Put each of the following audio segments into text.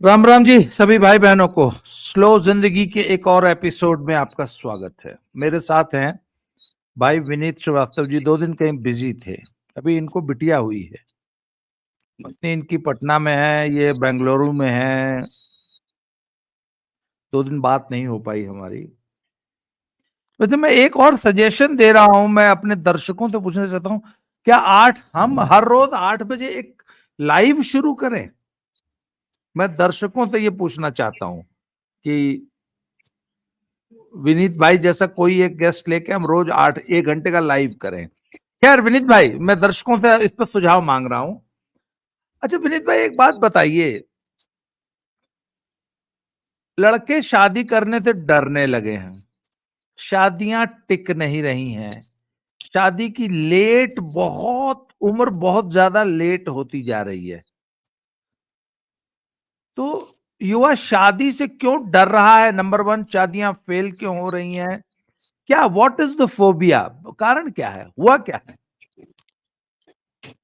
राम राम जी सभी भाई बहनों को स्लो जिंदगी के एक और एपिसोड में आपका स्वागत है। मेरे साथ हैं भाई विनीत श्रीवास्तव जी। 2 दिन कहीं बिजी थे, अभी इनको बिटिया हुई है। पत्नी इनकी पटना में है, ये बेंगलुरु में है। 2 दिन बात नहीं हो पाई हमारी। वैसे मैं एक और सजेशन दे रहा हूं, मैं अपने दर्शकों से पूछना चाहता हूं, क्या हम हर रोज 8 बजे एक लाइव शुरू करें? मैं दर्शकों से ये पूछना चाहता हूं कि विनीत भाई जैसा कोई एक गेस्ट लेके हम रोज 1 घंटे का लाइव करें। खैर विनीत भाई, मैं दर्शकों से इस पर सुझाव मांग रहा हूं। अच्छा विनीत भाई, एक बात बताइए, लड़के शादी करने से डरने लगे हैं, शादियां टिक नहीं रही हैं, शादी की उम्र बहुत ज्यादा लेट होती जा रही है, तो युवा शादी से क्यों डर रहा है? नंबर वन, शादियां फेल क्यों हो रही हैं? क्या व्हाट इज द फोबिया? कारण क्या है, हुआ क्या है?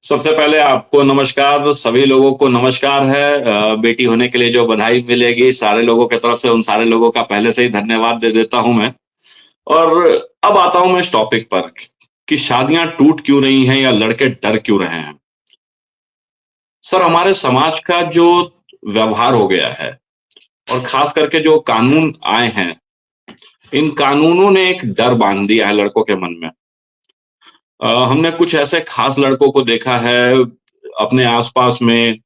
सबसे पहले आपको नमस्कार, सभी लोगों को नमस्कार है। बेटी होने के लिए जो बधाई मिलेगी सारे लोगों की तरफ से, उन सारे लोगों का पहले से ही धन्यवाद दे देता हूं मैं। और अब आता हूं मैं इस टॉपिक पर कि शादियां टूट क्यों रही हैं या लड़के डर क्यों रहे हैं। सर, हमारे समाज का जो व्यवहार हो गया है और खास करके जो कानून आए हैं, इन कानूनों ने एक डर बांध दिया है लड़कों के मन में। हमने कुछ ऐसे खास लड़कों को देखा है अपने आसपास में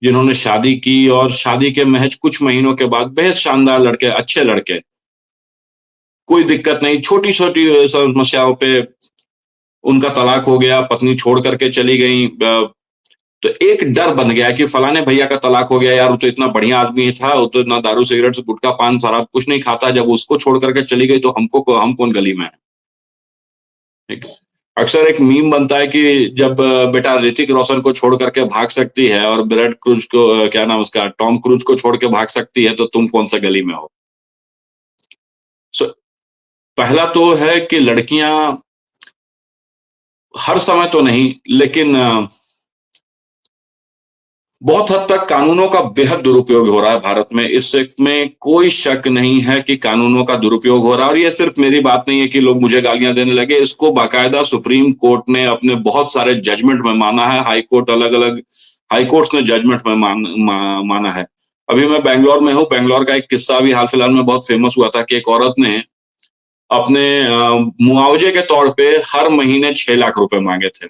जिन्होंने शादी की और शादी के महज कुछ महीनों के बाद बेहद शानदार लड़के, अच्छे लड़के, कोई दिक्कत नहीं, छोटी छोटी समस्याओं पे उनका तलाक हो गया, पत्नी छोड़ करके चली गई। तो एक डर बन गया कि फलाने भैया का तलाक हो गया, यार वो तो इतना बढ़िया आदमी था, वो तो ना दारू सिगरेट गुटखा पान शराब कुछ नहीं खाता, जब उसको छोड़ करके चली गई तो हम कौन गली में है। ठीक है। अक्सर एक मीम बनता है कि जब बेटा ऋतिक रोशन को छोड़ करके भाग सकती है और विराट क्रूज को, क्या नाम उसका, टॉम क्रूज को छोड़ के भाग सकती है, तो तुम कौन सा गली में हो। सो पहला तो है कि लड़कियां हर समय तो नहीं, लेकिन बहुत हद तक कानूनों का बेहद दुरुपयोग हो रहा है भारत में। इसमें कोई शक नहीं है कि कानूनों का दुरुपयोग हो रहा है। और ये सिर्फ मेरी बात नहीं है कि लोग मुझे गालियां देने लगे, इसको बाकायदा सुप्रीम कोर्ट ने अपने बहुत सारे जजमेंट में माना है। हाई कोर्ट, अलग अलग हाई कोर्ट्स ने जजमेंट में माना है। अभी मैं बैंगलोर में हूँ, बैंगलोर का एक किस्सा अभी हाल फिलहाल में बहुत फेमस हुआ था कि एक औरत ने अपने मुआवजे के तौर पे हर महीने 6 लाख रुपए मांगे थे।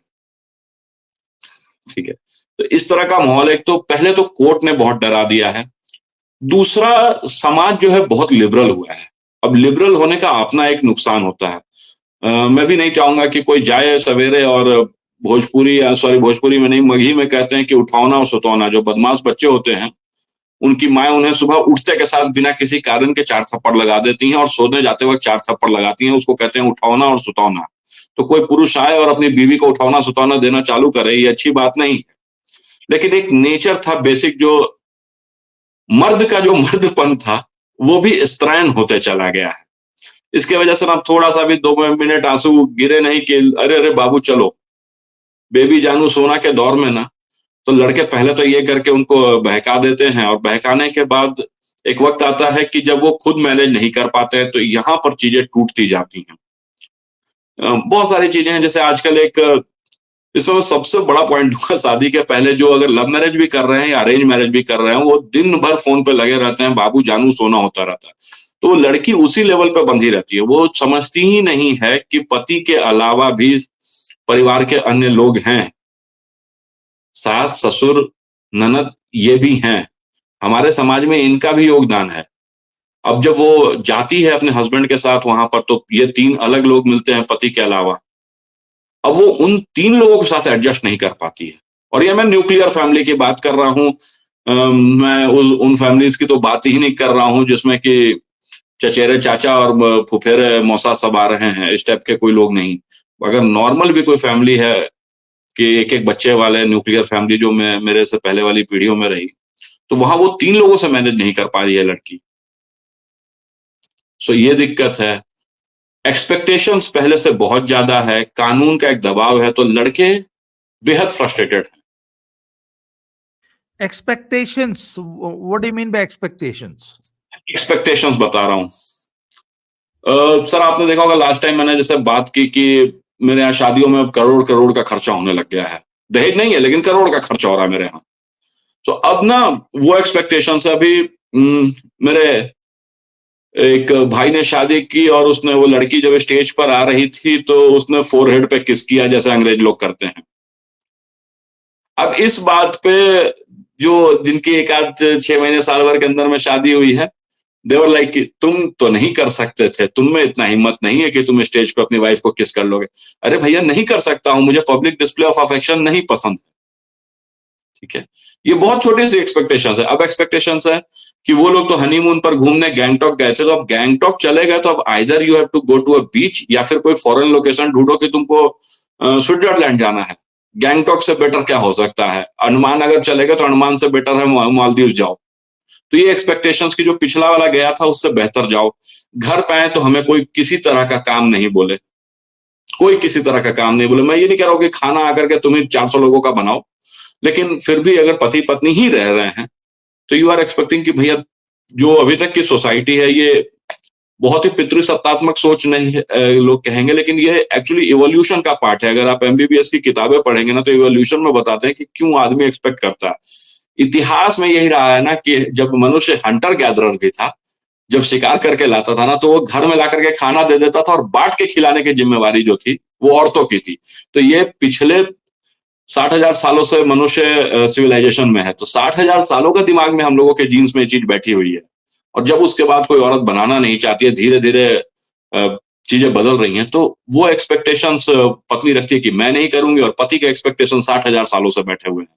ठीक है। तो इस तरह का माहौल, एक तो पहले तो कोर्ट ने बहुत डरा दिया है, दूसरा समाज जो है बहुत लिबरल हुआ है। अब लिबरल होने का अपना एक नुकसान होता है। मैं भी नहीं चाहूंगा कि कोई जाए सवेरे और भोजपुरी में नहीं, मगही में कहते हैं कि उठौना और सुतौना, जो बदमाश बच्चे होते हैं उनकी माए उन्हें सुबह उठते के साथ बिना किसी कारण के 4 थप्पड़ लगा देती हैं और सोने जाते वक्त 4 थप्पड़ लगाती हैं। उसको कहते हैं उठौना और सुतौना। तो कोई पुरुष आए और अपनी बीवी को उठौना सुतौना देना चालू करे, ये अच्छी बात नहीं। लेकिन एक नेचर था बेसिक, जो मर्द का जो मर्दपन था वो भी स्त्रैन होते चला गया है। इसके वजह से ना थोड़ा सा भी 2 मिनट आंसू गिरे नहीं कि अरे अरे बाबू चलो, बेबी जानू सोना के दौर में ना, तो लड़के पहले तो ये करके उनको बहका देते हैं और बहकाने के बाद एक वक्त आता है कि जब वो खुद मैनेज नहीं कर पाते हैं, तो यहाँ पर चीजें टूटती जाती हैं। बहुत सारी चीजें हैं, जैसे आजकल एक इसमें मैं सबसे बड़ा पॉइंट दूंगा, शादी के पहले जो अगर लव मैरिज भी कर रहे हैं या अरेंज मैरिज भी कर रहे हैं, वो दिन भर फोन पे लगे रहते हैं, बाबू जानू सोना होता रहता है। तो लड़की उसी लेवल पे बंधी रहती है, वो समझती ही नहीं है कि पति के अलावा भी परिवार के अन्य लोग हैं, सास ससुर ननद ये भी हैं, हमारे समाज में इनका भी योगदान है। अब जब वो जाती है अपने हस्बैंड के साथ वहां पर, तो ये 3 अलग लोग मिलते हैं पति के अलावा। अब वो उन 3 लोगों के साथ एडजस्ट नहीं कर पाती है। और ये मैं न्यूक्लियर फैमिली की बात कर रहा हूँ। मैं उन फैमिलीज की तो बात ही नहीं कर रहा हूँ जिसमें कि चचेरे चाचा और फुफेरे मौसा सब आ रहे हैं, इस टाइप के कोई लोग नहीं। अगर नॉर्मल भी कोई फैमिली है कि एक एक बच्चे वाले न्यूक्लियर फैमिली, जो मैं मेरे से पहले वाली पीढ़ियों में रही, तो वहां वो 3 लोगों से मैनेज नहीं कर पा रही है लड़की। सो ये दिक्कत है। एक्सपेक्टेशंस पहले से बहुत ज्यादा है, कानून का एक दबाव है, तो लड़के बेहद फ्रस्ट्रेटेड हैं। Expectations, what do you mean by expectations? Expectations बता रहा हूँ। सर आपने देखा होगा लास्ट टाइम मैंने जैसे बात की कि मेरे यहाँ शादियों में अब करोड़ करोड़ का खर्चा होने लग गया है। दहेज नहीं है लेकिन करोड़ का खर्चा हो रहा है मेरे यहाँ। तो अब ना वो एक्सपेक्टेशंस है अभी। मेरे एक भाई ने शादी की और उसने वो लड़की जब स्टेज पर आ रही थी तो उसने फोरहेड पे किस किया जैसे अंग्रेज लोग करते हैं। अब इस बात पे जो जिनकी एक आध 6 महीने साल भर के अंदर में शादी हुई है, देवर लाइक कि तुम तो नहीं कर सकते थे, तुम में इतना हिम्मत नहीं है कि तुम स्टेज पे अपनी वाइफ को किस कर लोगे। अरे भैया नहीं कर सकता हूं, मुझे पब्लिक डिस्प्ले ऑफ अफेक्शन नहीं पसंद। ठीक है, ये बहुत छोटी सी एक्सपेक्टेशंस है। अब एक्सपेक्टेशंस है कि वो लोग तो हनीमून पर घूमने गैंगटॉक गए थे, तो अब गैंगटॉक चले गए तो अब either you have to go to a beach या फिर कोई फॉरेन लोकेशन ढूंढो कि तुमको स्विट्जरलैंड जाना है। गैंगटॉक से बेटर क्या हो सकता है? अंडमान अगर चलेगा तो अंडमान से बेटर है मालदीव जाओ। तो ये एक्सपेक्टेशंस की जो पिछला वाला गया था उससे बेहतर जाओ। घर पे आए तो हमें कोई किसी तरह का काम नहीं बोले, कोई किसी तरह का काम नहीं बोले। मैं ये नहीं कह रहा हूं कि खाना आकर के तुम्हें 400 लोगों का बनाओ, लेकिन फिर भी अगर पति पत्नी ही रह रहे हैं तो यू आर एक्सपेक्टिंग कि भैया जो अभी तक की सोसाइटी है ये बहुत ही पितृसत्तात्मक सोच नहीं है, लोग कहेंगे, लेकिन ये एक्चुअली इवोल्यूशन का पार्ट है। अगर आप एमबीबीएस की किताबें पढ़ेंगे ना तो इवोल्यूशन में बताते हैं कि क्यों आदमी एक्सपेक्ट करता है। इतिहास में यही रहा है ना कि जब मनुष्य हंटर गैदरर भी था, जब शिकार करके लाता था ना तो वो घर में ला करके खाना दे देता था और बांट के खिलाने की जिम्मेवारी जो थी वो औरतों की थी। तो ये पिछले 60,000 सालों से मनुष्य सिविलाइजेशन में है, तो 60,000 सालों का दिमाग में हम लोगों के जीन्स में ये चीज बैठी हुई है। और जब उसके बाद कोई औरत बनाना नहीं चाहती है, धीरे धीरे चीजें बदल रही हैं, तो वो एक्सपेक्टेशंस पत्नी रखती है कि मैं नहीं करूंगी और पति के एक्सपेक्टेशन 60,000 सालों से बैठे हुए हैं।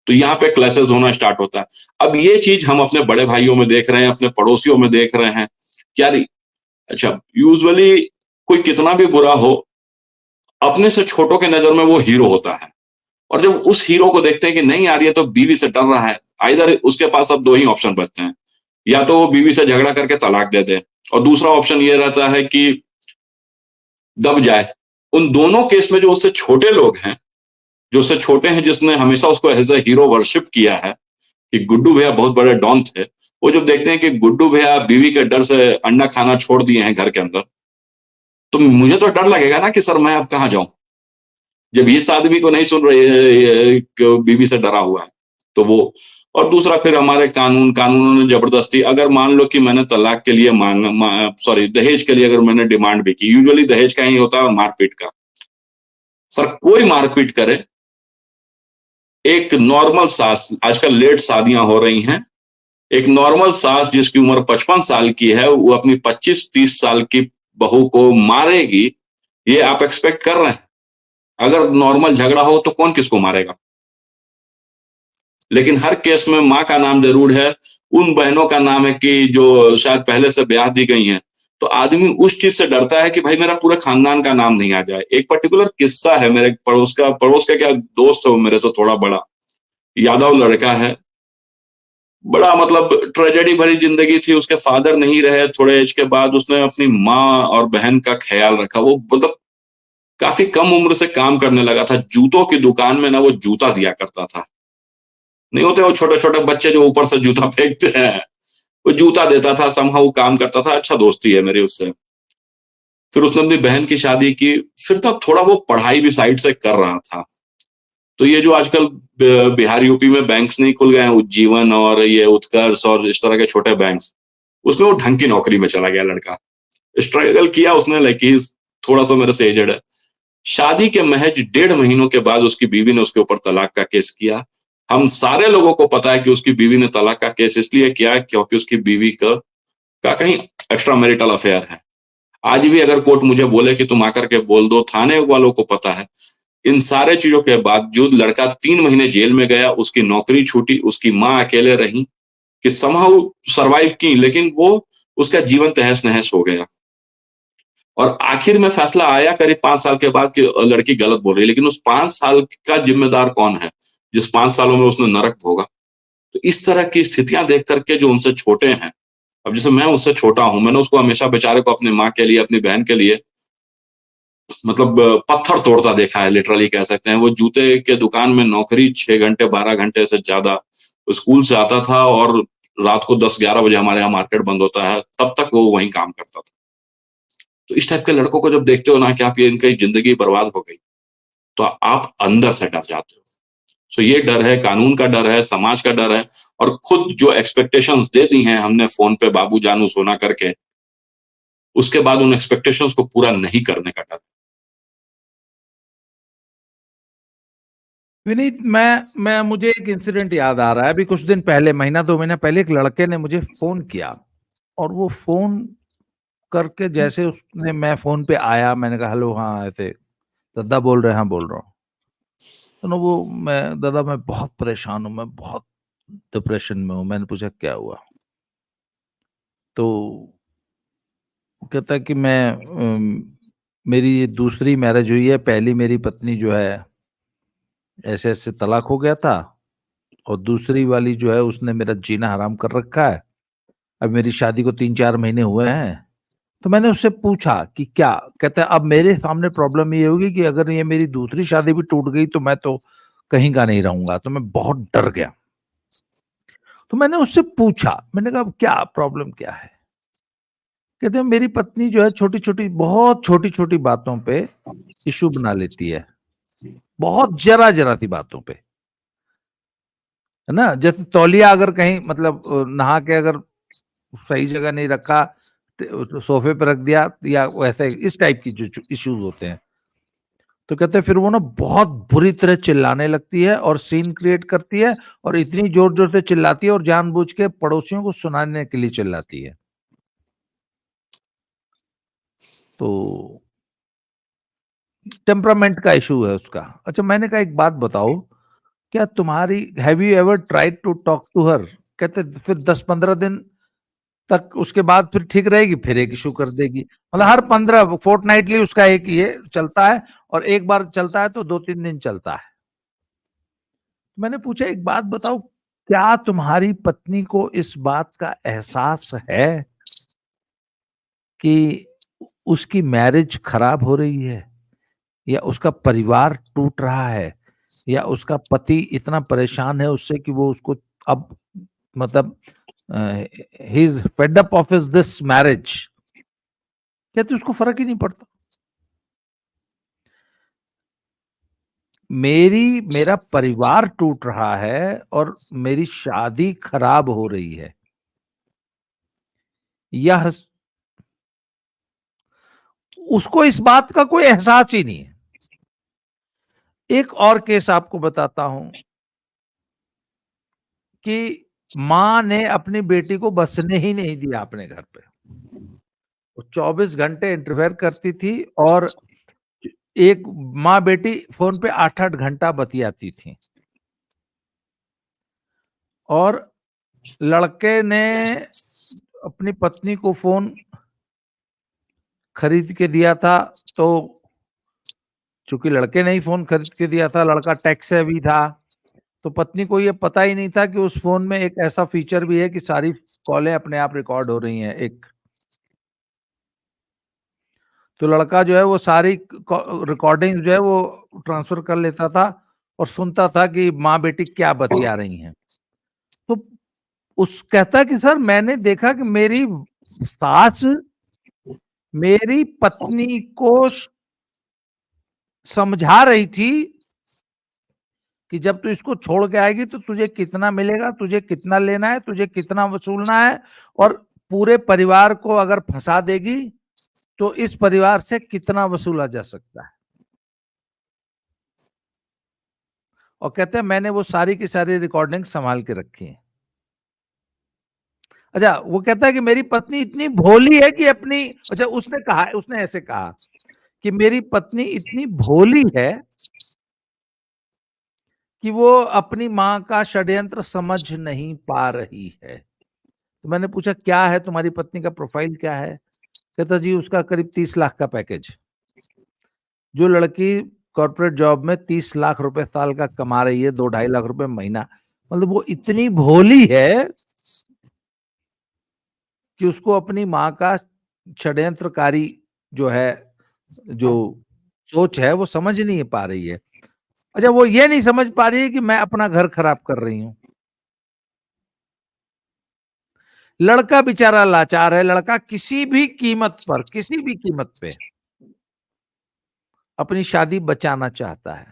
तो यहाँ पे क्लैशेस होना स्टार्ट होता है। अब ये चीज हम अपने बड़े भाइयों में देख रहे हैं, अपने पड़ोसियों में देख रहे हैं। क्या अच्छा, यूजुअली कोई कितना भी बुरा हो, अपने से छोटों के नजर में वो हीरो होता है। और जब उस हीरो को देखते हैं कि नहीं यार ये तो बीवी से डर रहा है, आइदर उसके पास अब दो ही ऑप्शन बचते हैं, या तो वो बीवी से झगड़ा करके तलाक दे दे और दूसरा ऑप्शन ये रहता है कि दब जाए। उन दोनों केस में जो उससे छोटे लोग हैं, जो उससे छोटे हैं, जिसने हमेशा उसको एज ए हीरो वर्शिप किया है कि गुड्डू भैया बहुत बड़े डॉन थे, वो जब देखते हैं कि गुड्डू भैया बीवी के डर से अंडा खाना छोड़ दिए हैं घर के अंदर, तो मुझे तो डर लगेगा ना कि सर मैं अब कहाँ जाऊं जब इस आदमी को नहीं सुन रही है, बीवी से डरा हुआ है। तो वो, और दूसरा फिर हमारे कानूनों ने जबरदस्ती, अगर मान लो कि मैंने तलाक के लिए सॉरी दहेज के लिए अगर मैंने डिमांड भी की, यूजुअली दहेज का ही होता है और मारपीट का। सर कोई मारपीट करे, एक नॉर्मल सास, आजकल लेट शादियां हो रही हैं, एक नॉर्मल सास जिसकी उम्र 55 साल की है वो अपनी 25-30 साल की बहू को मारेगी, ये आप एक्सपेक्ट कर रहे हैं? अगर नॉर्मल झगड़ा हो तो कौन किसको मारेगा? लेकिन हर केस में माँ का नाम जरूर है, उन बहनों का नाम है कि जो शायद पहले से ब्याह दी गई हैं। तो आदमी उस चीज से डरता है कि भाई मेरा पूरे खानदान का नाम नहीं आ जाए। एक पर्टिकुलर किस्सा है, मेरे पड़ोस का क्या दोस्त है, वो मेरे से थोड़ा बड़ा यादव लड़का है, बड़ा मतलब ट्रेजेडी भरी जिंदगी थी। उसके फादर नहीं रहे थोड़े एज के बाद, उसने अपनी माँ और बहन का ख्याल रखा। वो मतलब काफी कम उम्र से काम करने लगा था, जूतों की दुकान में ना वो जूता दिया करता था। नहीं होते वो छोटे छोटे बच्चे जो ऊपर से जूता फेंकते हैं, वो जूता देता था, समहाउ काम करता था। अच्छा दोस्ती है मेरी उससे। फिर उसने अपनी बहन की शादी की, फिर तो थोड़ा वो पढ़ाई भी साइड से कर रहा था। तो ये जो आजकल बिहार यूपी में बैंक्स नहीं खुल गए हैं, उज्जीवन और ये उत्कर्ष और इस तरह के छोटे बैंक्स, उसमें वो ढंग की नौकरी में चला गया लड़का। स्ट्रगल किया उसने, लेकिन थोड़ा सा मेरे से एजेड है। शादी के महज 1.5 महीनों के बाद उसकी बीवी ने उसके ऊपर तलाक का केस किया। हम सारे लोगों को पता है कि उसकी बीवी ने तलाक का केस इसलिए किया क्योंकि उसकी बीवी का कहीं एक्स्ट्रा मैरिटल अफेयर है। आज भी अगर कोर्ट मुझे बोले कि तुम आकर के बोल दो, थाने वालों को पता है। इन सारे चीजों के बावजूद लड़का 3 महीने जेल में गया, उसकी नौकरी छूटी, उसकी माँ अकेले रही कि समहाउ सरवाइव की, लेकिन वो उसका जीवन तहस नहस हो गया। और आखिर में फैसला आया करीब 5 साल के बाद कि लड़की गलत बोल रही है, लेकिन उस 5 साल का जिम्मेदार कौन है जिस 5 सालों में उसने नरक भोगा? तो इस तरह की स्थितियां देख करके जो उनसे छोटे हैं, अब जैसे मैं उससे छोटा हूं, मैंने उसको हमेशा बेचारे को अपनी माँ के लिए, अपनी बहन के लिए मतलब पत्थर तोड़ता देखा है, लिटरली कह सकते हैं। वो जूते के दुकान में नौकरी 6 घंटे 12 घंटे से ज्यादा, स्कूल से आता था और रात को 10-11 बजे हमारे यहाँ मार्केट बंद होता है, तब तक वो वहीं काम करता था। तो इस टाइप के लड़कों को जब देखते हो ना कि आप ये इनकी जिंदगी बर्बाद हो गई, तो आप अंदर से डर जाते हो। सो ये डर है, कानून का डर है, समाज का डर है, और खुद जो एक्सपेक्टेशंस दे दी हैं हमने फोन पे बाबू जानू सोना करके, उसके बाद उन एक्सपेक्टेशंस को पूरा नहीं करने का डर। विनीत, मैं मुझे एक इंसिडेंट याद आ रहा है। अभी कुछ दिन पहले, महीना 2 महीना पहले, एक लड़के ने मुझे फोन किया, और वो फोन करके जैसे उसने, मैं फोन पे आया, मैंने कहा हेलो, हाँ ऐसे दादा बोल रहे हैं, हाँ बोल रहा हूँ। तो ना वो, दादा मैं बहुत परेशान हूँ, मैं बहुत डिप्रेशन में हूँ। मैंने पूछा क्या हुआ? तो वो कहता है कि मेरी ये दूसरी मैरिज हुई है, पहली मेरी पत्नी जो है ऐसे ऐसे तलाक हो गया था, और दूसरी वाली जो है उसने मेरा जीना हराम कर रखा है। अब मेरी शादी को 3-4 महीने हुए हैं। तो मैंने उससे पूछा कि क्या? कहता है अब मेरे सामने प्रॉब्लम ये होगी कि अगर ये मेरी दूसरी शादी भी टूट गई तो मैं तो कहीं का नहीं रहूंगा। तो मैं बहुत डर गया। तो मैंने उससे पूछा, मैंने कहा अब क्या प्रॉब्लम क्या है? कहते हैं मेरी पत्नी जो है छोटी छोटी, बहुत छोटी छोटी बातों पे इशू बना लेती है, बहुत जरा जरा सी बातों पे, है ना। जैसे तौलिया अगर कहीं, मतलब नहा के अगर सही जगह नहीं रखा, तो सोफे पे रख दिया, या वैसे इस टाइप की जो इश्यूज होते हैं, तो कहते हैं फिर वो ना बहुत बुरी तरह चिल्लाने लगती है और सीन क्रिएट करती है, और इतनी जोर जोर से चिल्लाती है और जानबूझ के पड़ोसियों को सुनाने के लिए चिल्लाती है। तो टेम्परामेंट का इशू है उसका। अच्छा, मैंने कहा एक बात बताओ, क्या तुम्हारी, have you ever tried to talk to her? कहते फिर 10-15 दिन तक उसके बाद फिर ठीक रहेगी, फिर एक इशू कर देगी। मतलब हर 15 फोर्टनाइटली उसका एक ये चलता है, और एक बार चलता है तो 2-3 दिन चलता है। मैंने पूछा एक बात बताओ, क्या तुम्हारी पत्नी को इस बात का एहसास है कि उसकी मैरिज खराब हो रही है, या उसका परिवार टूट रहा है, या उसका पति इतना परेशान है उससे कि वो उसको अब, मतलब he is fed up of this marriage? कहते उसको फर्क ही नहीं पड़ता। मेरा परिवार टूट रहा है और मेरी शादी खराब हो रही है, यह, उसको इस बात का कोई एहसास ही नहीं है। एक और केस आपको बताता हूं कि मां ने अपनी बेटी को बसने ही नहीं दिया अपने घर पे। वो 24 घंटे इंटरफेयर करती थी, और एक माँ बेटी फोन पे 8-8 घंटा बतियाती थी। और लड़के ने अपनी पत्नी को फोन खरीद के दिया था, तो चूंकि लड़के ने ही फोन खरीद के दिया था, लड़का टैक्स सेवी था, तो पत्नी को ये पता ही नहीं था कि उस फोन में एक ऐसा फीचर भी है कि सारी कॉलें अपने आप रिकॉर्ड हो रही हैं। एक तो लड़का जो है वो सारी रिकॉर्डिंग जो है वो ट्रांसफर कर लेता था, और सुनता था कि माँ बेटी क्या बतिया रही हैं। तो उस कहता कि सर मैंने देखा कि मेरी सास मेरी पत्नी को समझा रही थी कि जब तू इसको छोड़ के आएगी तो तुझे कितना मिलेगा, तुझे कितना लेना है, तुझे कितना वसूलना है, और पूरे परिवार को अगर फंसा देगी तो इस परिवार से कितना वसूला जा सकता है। और कहते हैं मैंने वो सारी की सारी रिकॉर्डिंग संभाल के रखी है। अच्छा, वो कहता है कि मेरी पत्नी इतनी भोली है कि अपनी, अच्छा उसने ऐसे कहा कि मेरी पत्नी इतनी भोली है कि वो अपनी मां का षड्यंत्र समझ नहीं पा रही है। तो मैंने पूछा क्या है तुम्हारी पत्नी का प्रोफाइल क्या है? कहता जी उसका करीब 30 लाख का पैकेज। जो लड़की कॉर्पोरेट जॉब में 30 लाख रुपए साल का कमा रही है, 2-2.5 लाख रुपए महीना, मतलब वो इतनी भोली है कि उसको अपनी माँ का षड्यंत्रकारी जो है, जो सोच है वो समझ नहीं पा रही है। अच्छा, वो ये नहीं समझ पा रही है कि मैं अपना घर खराब कर रही हूं। लड़का बेचारा लाचार है, लड़का किसी भी कीमत पर, किसी भी कीमत पे अपनी शादी बचाना चाहता है,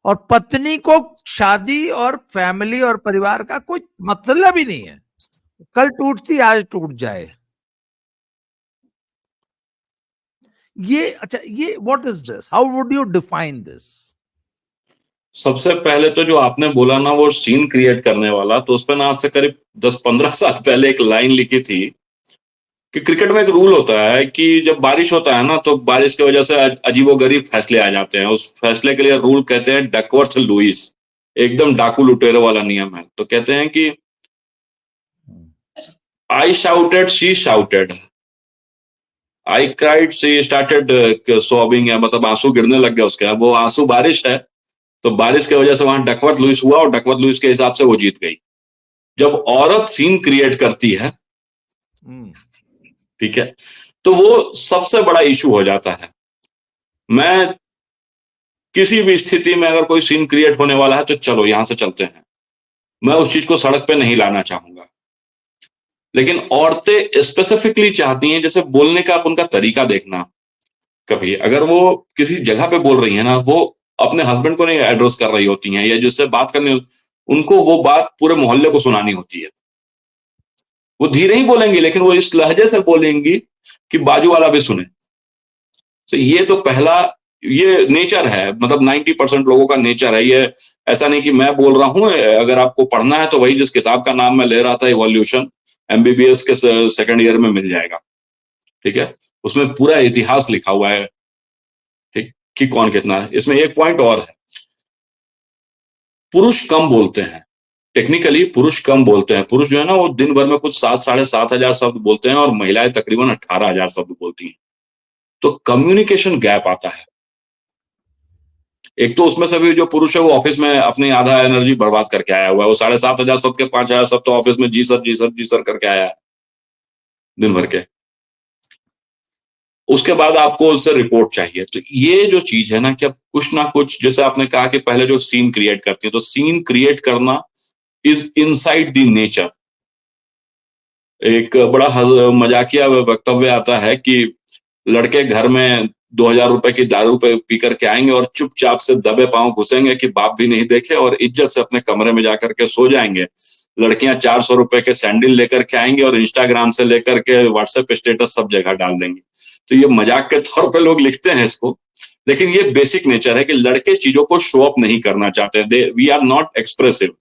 और पत्नी को शादी और फैमिली और परिवार का कोई मतलब ही नहीं है। कल टूटती आज टूट जाए। ये अच्छा, ये what is this, how would you define this? सबसे पहले तो जो आपने बोला ना वो सीन क्रिएट करने वाला, तो उस पर ना आज से करीब 10-15 साल पहले एक लाइन लिखी थी कि क्रिकेट में एक रूल होता है कि जब बारिश होता है ना तो बारिश की वजह से अजीबोगरीब फैसले आ जाते हैं। उस फैसले के लिए रूल कहते हैं डकवर्थ लुइस, एकदम डाकू लुटेरे वाला नियम है। तो कहते हैं कि I shouted, she shouted, I cried, she started सोबिंग, है मतलब आंसू गिरने लग गया उसके। अब वो आंसू बारिश है, तो बारिश की वजह से वहां डकवर्थ लुइस हुआ और डकवर्थ लुइस के हिसाब से वो जीत गई। जब औरत सीन क्रिएट करती है, ठीक है, तो वो सबसे बड़ा इशू हो जाता है। मैं किसी भी स्थिति में अगर कोई सीन क्रिएट होने वाला है तो चलो यहां से चलते हैं, मैं उस चीज को सड़क पे नहीं लाना चाहूंगा। लेकिन औरतें स्पेसिफिकली चाहती हैं, जैसे बोलने का आप उनका तरीका देखना, कभी अगर वो किसी जगह पे बोल रही है ना, वो अपने हस्बैंड को नहीं एड्रेस कर रही होती हैं, या जिससे बात करनी, उनको वो बात पूरे मोहल्ले को सुनानी होती है। वो धीरे ही बोलेंगी, लेकिन वो इस लहजे से बोलेंगी कि बाजू वाला भी सुने। तो ये तो पहला, ये नेचर है, मतलब 90% लोगों का नेचर है ये। ऐसा नहीं कि मैं बोल रहा हूं, अगर आपको पढ़ना है तो वही जिस किताब का नाम मैं ले रहा था, इवोल्यूशन, एमबीबीएस के सेकंड ईयर में मिल जाएगा, ठीक है। उसमें पूरा इतिहास लिखा हुआ है, ठीक, कि कौन कितना है। इसमें एक पॉइंट और है, पुरुष कम बोलते हैं। टेक्निकली पुरुष कम बोलते हैं। पुरुष जो है ना वो दिन भर में कुछ 7-7,500 शब्द बोलते हैं, और महिलाएं तकरीबन 18,000 शब्द बोलती हैं। तो कम्युनिकेशन गैप आता है। एक तो उसमें से भी जो पुरुष है वो ऑफिस में अपनी आधा एनर्जी बर्बाद करके आया हुआ है। वो 7,500 शब्द के 5,000 शब्द तो ऑफिस में जी सर जी सर जी सर करके आया है दिन भर के। उसके बाद आपको उससे रिपोर्ट चाहिए। तो ये जो चीज है ना, कि अब कुछ ना कुछ, जैसे आपने कहा कि पहले जो सीन क्रिएट करती है, तो सीन क्रिएट करना इज इनसाइड द नेचर। एक बड़ा मजाकिया वक्तव्य आता है कि लड़के घर में 2,000 रुपए की दारू पे पी करके आएंगे और चुपचाप से दबे पांव घुसेंगे कि बाप भी नहीं देखे, और इज्जत से अपने कमरे में जाकर के सो जाएंगे। लड़कियां 400 रुपए के सैंडल लेकर के आएंगी और इंस्टाग्राम से लेकर के व्हाट्सएप स्टेटस सब जगह डाल देंगे। तो ये मजाक के तौर पे लोग लिखते हैं इसको, लेकिन ये बेसिक नेचर है कि लड़के चीजों को शो अप नहीं करना चाहते। We are not expressive.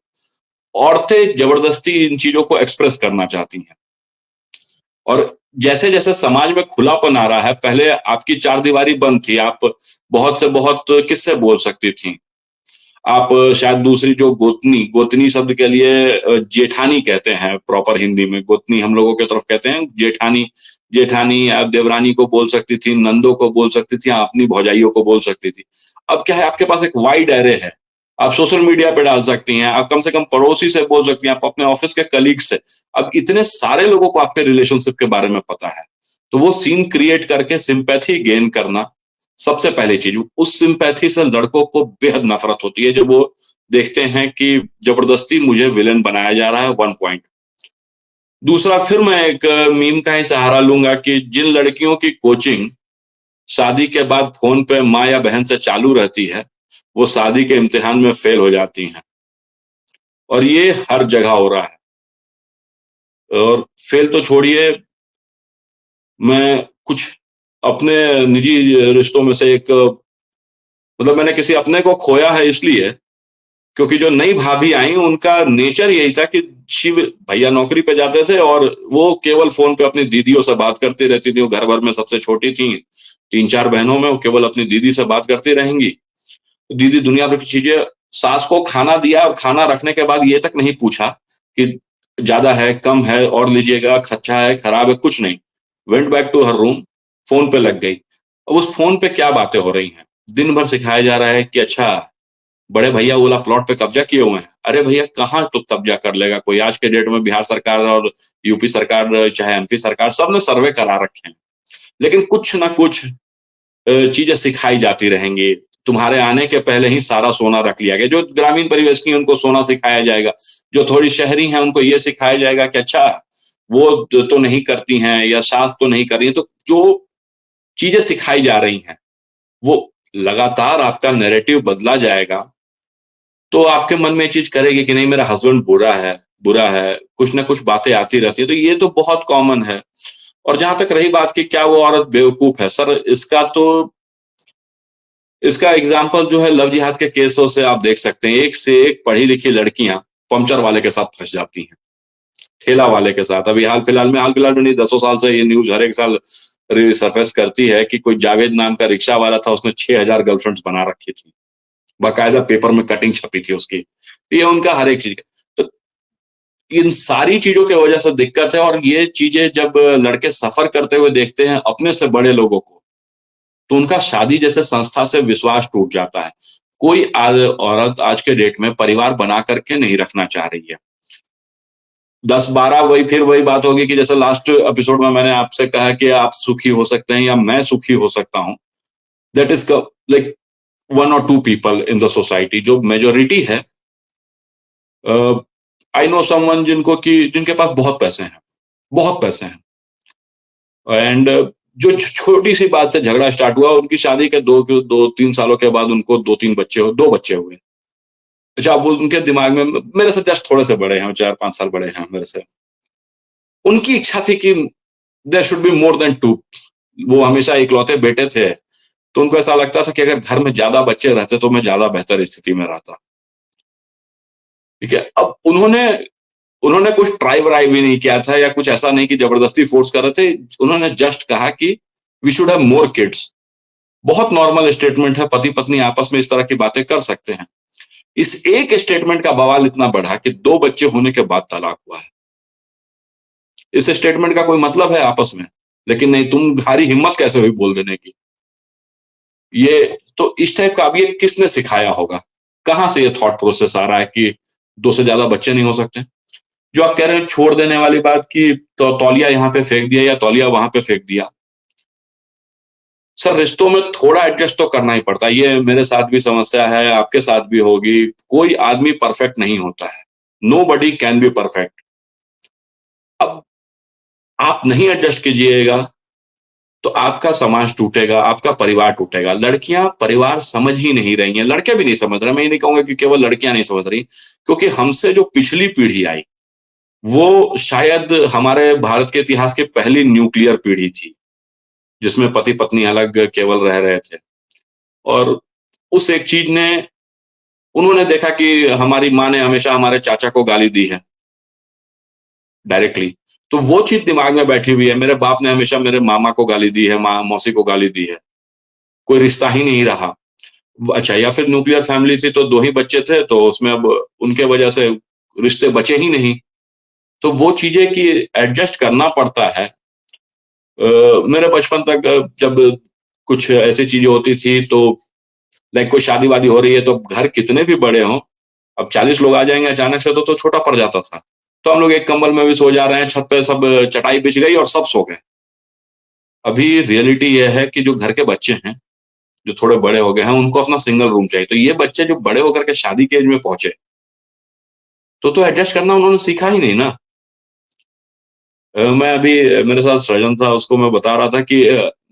औरतें जबरदस्ती इन चीजों को एक्सप्रेस करना चाहती हैं। और जैसे जैसे समाज में खुलापन आ रहा है, पहले आपकी चार दीवारी बंद थी, आप बहुत से बहुत किससे बोल सकती थी। आप शायद दूसरी जो गोतनी, गोतनी शब्द के लिए जेठानी कहते हैं प्रॉपर हिंदी में, गोतनी हम लोगों की तरफ कहते हैं जेठानी। जेठानी आप देवरानी को बोल सकती थी, नंदों को बोल सकती थी, अपनी भौजाइयों को बोल सकती थी। अब क्या है, आपके पास एक वाइड एरे है। आप सोशल मीडिया पे डाल सकती हैं, आप कम से कम पड़ोसी से बोल सकती हैं, आप अपने ऑफिस के कलीग से। अब इतने सारे लोगों को आपके रिलेशनशिप के बारे में पता है, तो वो सीन क्रिएट करके सिंपैथी गेन करना सबसे पहली चीज। उस सिंपैथी से लड़कों को बेहद नफरत होती है जब वो देखते हैं कि जबरदस्ती मुझे विलेन बनाया जा रहा है। 1 पॉइंट। दूसरा, फिर मैं एक मीम का ही सहारा लूंगा कि जिन लड़कियों की कोचिंग शादी के बाद फोन पे माँ या बहन से चालू रहती है, वो शादी के इम्तिहान में फेल हो जाती हैं। और ये हर जगह हो रहा है। और फेल तो छोड़िए, मैं कुछ अपने निजी रिश्तों में से एक, मतलब मैंने किसी अपने को खोया है इसलिए क्योंकि जो नई भाभी आई उनका नेचर यही था कि शिव भैया नौकरी पे जाते थे और वो केवल फोन पे अपनी दीदियों से बात करती रहती थी। वो घर भर में सबसे छोटी थी, 3-4 बहनों में वो केवल अपनी दीदी से बात करती रहेंगी। दीदी दुनिया भर की चीजें, सास को खाना दिया और खाना रखने के बाद ये तक नहीं पूछा कि ज्यादा है कम है और लीजिएगा, अच्छा है खराब है, कुछ नहीं। Went back to her room, phone पे लग गई। अब उस फोन पे क्या बातें हो रही हैं? दिन भर सिखाया जा रहा है कि अच्छा बड़े भैया ओला प्लॉट पे कब्जा किए हुए हैं। अरे भैया कहाँ तो कब्जा कर लेगा कोई? आज के डेट में बिहार सरकार और यूपी सरकार चाहे एमपी सरकार, सबने सर्वे करा रखे हैं, लेकिन कुछ ना कुछ चीजें सिखाई जाती रहेंगी। तुम्हारे आने के पहले ही सारा सोना रख लिया गया। जो ग्रामीण परिवेश की उनको सोना सिखाया जाएगा, जो थोड़ी शहरी हैं उनको ये सिखाया जाएगा कि अच्छा वो तो नहीं करती हैं या सास तो नहीं कर रही है। तो जो चीजें सिखाई जा रही हैं वो लगातार आपका नैरेटिव बदला जाएगा, तो आपके मन में ये चीज करेगी कि नहीं मेरा हस्बैंड बुरा है, कुछ ना कुछ बातें आती रहती है। तो ये तो बहुत कॉमन है। और जहां तक रही बात कि क्या वो औरत बेवकूफ है, सर इसका एग्जाम्पल जो है लव जिहाद के केसों से आप देख सकते हैं। एक से एक पढ़ी लिखी लड़कियां पंचर वाले के साथ फंस जाती हैं, ठेला वाले के साथ। अभी हाल फिलहाल में नहीं, 10 साल से ये न्यूज हर एक साल सरफेस करती है कि कोई जावेद नाम का रिक्शा वाला था, उसने 6,000 गर्लफ्रेंड्स बना रखी थी, बाकायदा पेपर में कटिंग छपी थी उसकी। ये उनका हर एक चीज। तो इन सारी चीजों की वजह से दिक्कत है। और ये चीजें जब लड़के सफर करते हुए देखते हैं अपने से बड़े लोगों को, तो उनका शादी जैसे संस्था से विश्वास टूट जाता है। कोई औरत आज के डेट में परिवार बना करके नहीं रखना चाह रही है। 10-12 वही बात होगी कि जैसे लास्ट एपिसोड में मैंने आपसे कहा कि आप सुखी हो सकते हैं या मैं सुखी हो सकता हूं। That is like 1 or 2 people in the society. जो मेजोरिटी है, आई नो समवन जिनके पास बहुत पैसे हैं एंड जो छोटी सी बात से झगड़ा स्टार्ट हुआ, उनकी शादी के 2-3 सालों के बाद उनको 2 बच्चे हुए। अच्छा, अब उनके दिमाग में, मेरे से जस्ट थोड़े से बड़े हैं, 4-5 साल बड़े हैं मेरे से, उनकी इच्छा थी कि there should be more than 2। वो हमेशा इकलौते बेटे थे, तो उनको ऐसा लगता था कि अगर घर में ज्यादा बच्चे रहते तो मैं ज्यादा बेहतर स्थिति में रहता। ठीक है, अब उन्होंने कुछ ट्राई व्राई भी नहीं किया था या कुछ ऐसा नहीं कि जबरदस्ती फोर्स कर रहे थे। उन्होंने जस्ट कहा कि we should have more kids. बहुत नॉर्मल स्टेटमेंट है, पति पत्नी आपस में इस तरह की बातें कर सकते हैं। इस एक स्टेटमेंट का बवाल इतना बढ़ा कि 2 बच्चे होने के बाद तलाक हुआ है। इस स्टेटमेंट का कोई मतलब है आपस में, लेकिन नहीं, तुम्हारी हिम्मत कैसे हुई बोल देने की। ये तो इस टाइप का, अब ये किसने सिखाया होगा, कहां से ये थॉट प्रोसेस आ रहा है कि 2 से ज्यादा बच्चे नहीं हो सकते। जो आप कह रहे हैं छोड़ देने वाली बात की, तो तौलिया यहाँ पे फेंक दिया या तौलिया वहां पे फेंक दिया। सर, रिश्तों में थोड़ा एडजस्ट तो करना ही पड़ता है। ये मेरे साथ भी समस्या है, आपके साथ भी होगी। कोई आदमी परफेक्ट नहीं होता है। Nobody can be perfect. अब आप नहीं एडजस्ट कीजिएगा तो आपका समाज टूटेगा, आपका परिवार टूटेगा। लड़कियां परिवार समझ ही नहीं रही हैं, लड़के भी नहीं समझ रहे। मैं ये नहीं कहूंगा कि केवल लड़कियां नहीं समझ रही, क्योंकि हमसे जो पिछली पीढ़ी आई वो शायद हमारे भारत के इतिहास की पहली न्यूक्लियर पीढ़ी थी, जिसमें पति पत्नी अलग केवल रह रहे थे। और उस एक चीज ने, उन्होंने देखा कि हमारी माँ ने हमेशा हमारे चाचा को गाली दी है डायरेक्टली, तो वो चीज दिमाग में बैठी हुई है। मेरे बाप ने हमेशा मेरे मामा को गाली दी है, मौसी को गाली दी है। कोई रिश्ता ही नहीं रहा। अच्छा, या फिर न्यूक्लियर फैमिली थी तो 2 ही बच्चे थे, तो उसमें अब उनके वजह से रिश्ते बचे ही नहीं। तो वो चीजें कि एडजस्ट करना पड़ता है। मेरे बचपन तक जब कुछ ऐसी चीजें होती थी तो लाइक कोई शादी वादी हो रही है तो घर कितने भी बड़े हों, अब 40 लोग आ जाएंगे अचानक से तो छोटा पड़ जाता था। तो हम लोग एक कंबल में भी सो जा रहे हैं, छत पे सब चटाई बिछ गई और सब सो गए। अभी रियलिटी ये है कि जो घर के बच्चे हैं, जो थोड़े बड़े हो गए हैं, उनको अपना सिंगल रूम चाहिए। तो ये बच्चे जो बड़े होकर के शादी के एज में पहुंचे, तो एडजस्ट करना उन्होंने सीखा ही नहीं ना। मैं अभी, मेरे साथ सृजन था, उसको मैं बता रहा था कि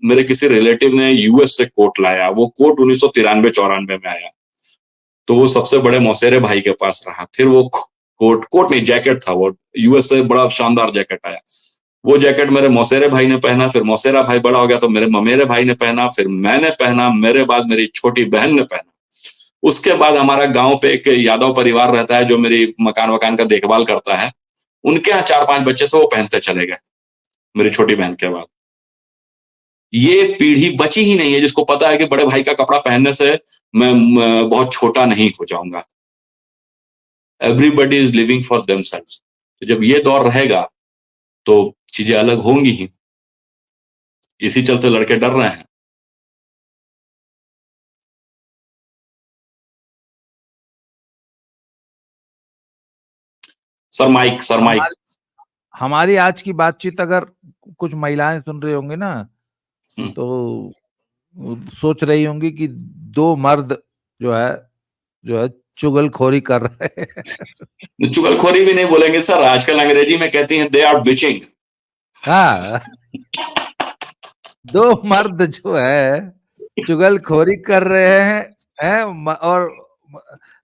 मेरे किसी रिलेटिव ने यूएस से कोट लाया। वो कोट 1993-94 में आया, तो वो सबसे बड़े मौसेरे भाई के पास रहा। फिर वो कोट नहीं, जैकेट था वो, यूएस से बड़ा शानदार जैकेट आया। वो जैकेट मेरे मौसेरे भाई ने पहना, फिर मौसेरा भाई बड़ा हो गया तो मेरे ममेरे भाई ने पहना, फिर मैंने पहना, मेरे बाद मेरी छोटी बहन ने पहना। उसके बाद हमारा गांव पे एक यादव परिवार रहता है जो मेरी मकान वकान का देखभाल करता है, उनके यहाँ 4-5 बच्चे थे, वो पहनते चले गए मेरी छोटी बहन के बाद। ये पीढ़ी बची ही नहीं है जिसको पता है कि बड़े भाई का कपड़ा पहनने से मैं बहुत छोटा नहीं हो जाऊंगा। Everybody is living for themselves. तो जब ये दौर रहेगा तो चीजें अलग होंगी ही। इसी चलते लड़के डर रहे हैं। Sir mic. हमारी आज की बातचीत अगर कुछ महिलाएं सुन रही होंगी ना, तो सोच रही होंगी कि दो मर्द जो है चुगलखोरी कर रहे हैं। चुगलखोरी भी नहीं बोलेंगे सर, आजकल अंग्रेजी में कहती हैं दे आर बिचिंग। हाँ, दो मर्द जो है चुगलखोरी कर रहे हैं और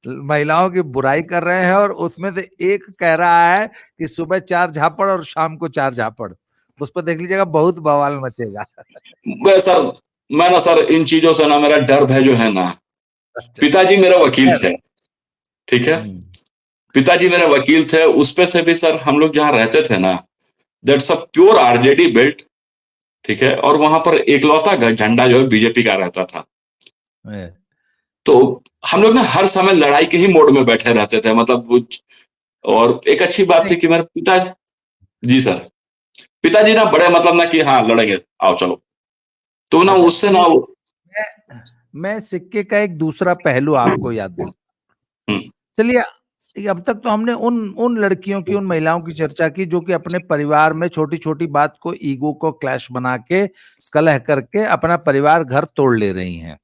महिलाओं की बुराई कर रहे हैं, और उसमें से एक कह रहा है कि सुबह 4 झापड़ और शाम को 4 झापड़। उस पर देख लीजिएगा, बहुत बवाल मचेगा। सर मैं ना सर इन चीजों से ना मेरा डर भय जो है ना, अच्छा। पिताजी मेरे वकील थे, ठीक है, हम्म। पिताजी मेरे वकील थे, उस पे से भी सर हम लोग जहां रहते थे ना, that's a pure RJD belt, ठीक है, और वहां पर एकलौता झंडा जो है बीजेपी का रहता था। तो हम लोग ना हर समय लड़ाई के ही मोड में बैठे रहते थे, मतलब और एक अच्छी बात थी कि मेरे पिताजी, जी सर, पिताजी ना बड़े मतलब ना कि हाँ लड़ेंगे, आओ चलो, तो ना अच्छा, उससे ना मैं सिक्के का एक दूसरा पहलू आपको याद दिला। चलिए, अब तक तो हमने उन उन लड़कियों की, उन महिलाओं की चर्चा की जो कि अपने परिवार में छोटी छोटी बात को, ईगो को क्लैश बना के, कलह करके अपना परिवार घर तोड़ ले रही हैं।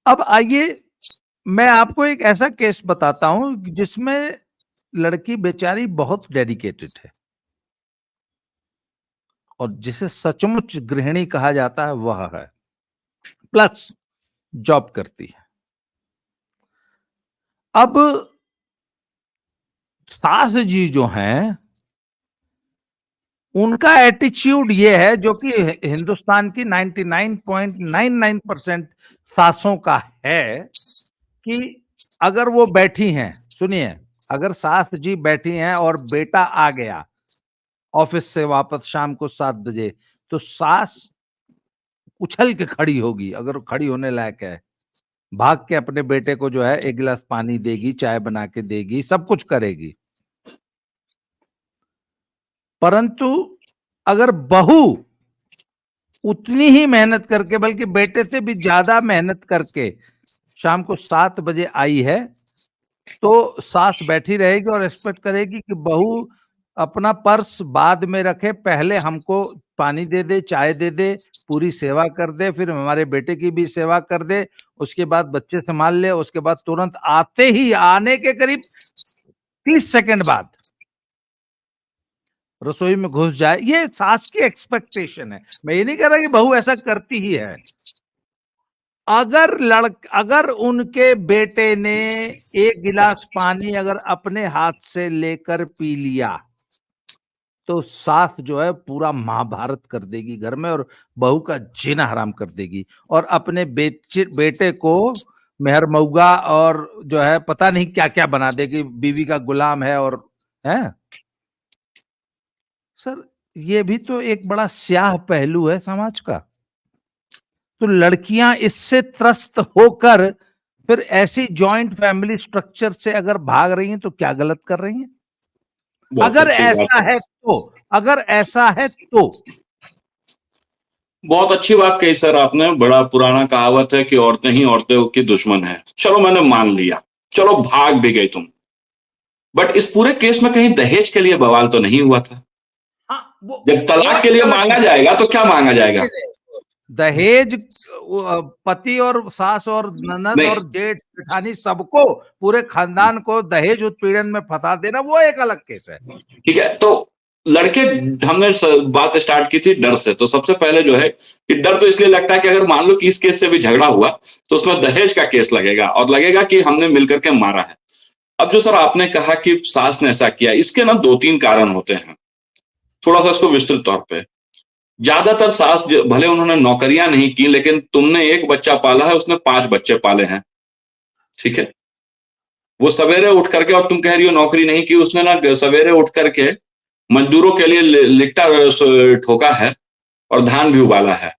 अब आइए, मैं आपको एक ऐसा केस बताता हूं जिसमें लड़की बेचारी बहुत डेडिकेटेड है, और जिसे सचमुच गृहिणी कहा जाता है वह है, प्लस जॉब करती है। अब सास जी जो हैं, उनका एटीट्यूड ये है, जो कि हिंदुस्तान की 99.99% सासों का है, कि अगर वो बैठी हैं, सुनिए, अगर सास जी बैठी हैं और बेटा आ गया ऑफिस से वापस शाम को 7 बजे, तो सास उछल के खड़ी होगी, अगर खड़ी होने लायक है, भाग के अपने बेटे को जो है एक गिलास पानी देगी, चाय बना के देगी, सब कुछ करेगी। परंतु अगर बहू उतनी ही मेहनत करके, बल्कि बेटे से भी ज्यादा मेहनत करके शाम को 7 बजे आई है, तो सास बैठी रहेगी और एक्सपेक्ट करेगी कि बहू अपना पर्स बाद में रखे, पहले हमको पानी दे दे, चाय दे दे, पूरी सेवा कर दे, फिर हमारे बेटे की भी सेवा कर दे, उसके बाद बच्चे संभाल ले, उसके बाद तुरंत आते ही, आने के करीब 30 सेकंड बाद रसोई में घुस जाए। ये सास की एक्सपेक्टेशन है। मैं ये नहीं कह रहा कि बहू ऐसा करती ही है। अगर उनके बेटे ने एक गिलास पानी अगर अपने हाथ से लेकर पी लिया, तो सास जो है पूरा महाभारत कर देगी घर में, और बहू का जीना हराम कर देगी, और अपने बेटे को मेहर मऊगा और जो है पता नहीं क्या क्या बना देगी, बीवी का गुलाम है, और है। सर, ये भी तो एक बड़ा स्याह पहलू है समाज का। तो लड़कियां इससे त्रस्त होकर फिर ऐसी जॉइंट फैमिली स्ट्रक्चर से अगर भाग रही हैं, तो क्या गलत कर रही हैं? बहुत अगर अच्छी ऐसा बात, है तो, अगर ऐसा है तो बहुत अच्छी बात कही सर आपने। बड़ा पुराना कहावत है कि औरतें ही औरतों की दुश्मन है। चलो मैंने मान लिया, चलो भाग भी गई तुम, बट इस पूरे केस में कहीं दहेज के लिए बवाल तो नहीं हुआ था? हाँ, जब वो तलाक के एक लिए अलग मांगा केस जाएगा तो क्या मांगा है। जाएगा? दहेज, पति और सास और ननद नहीं, और जेठ जेठानी सबको, पूरे खानदान को दहेज उत्पीड़न में फंसा देना, वो एक अलग केस है। ठीक है, तो लड़के, हमने बात स्टार्ट की थी डर से, तो सबसे पहले जो है कि डर तो इसलिए लगता है कि अगर मान लो कि इस केस से भी झगड़ा हुआ तो उसमें दहेज का केस लगेगा और लगेगा कि हमने मिलकर के मारा है। अब जो सर आपने कहा कि सास ने ऐसा किया, इसके ना दो तीन कारण होते हैं, थोड़ा सा इसको विस्तृत तौर पे। ज्यादातर सास भले उन्होंने नौकरियां नहीं की, लेकिन तुमने एक बच्चा पाला है, उसने 5 बच्चे पाले हैं, ठीक है, वो सवेरे उठ करके, और तुम कह रही हो नौकरी नहीं की, उसने ना सवेरे उठ करके मजदूरों के लिए लिट्टा ठोका है और धान भी उबाला है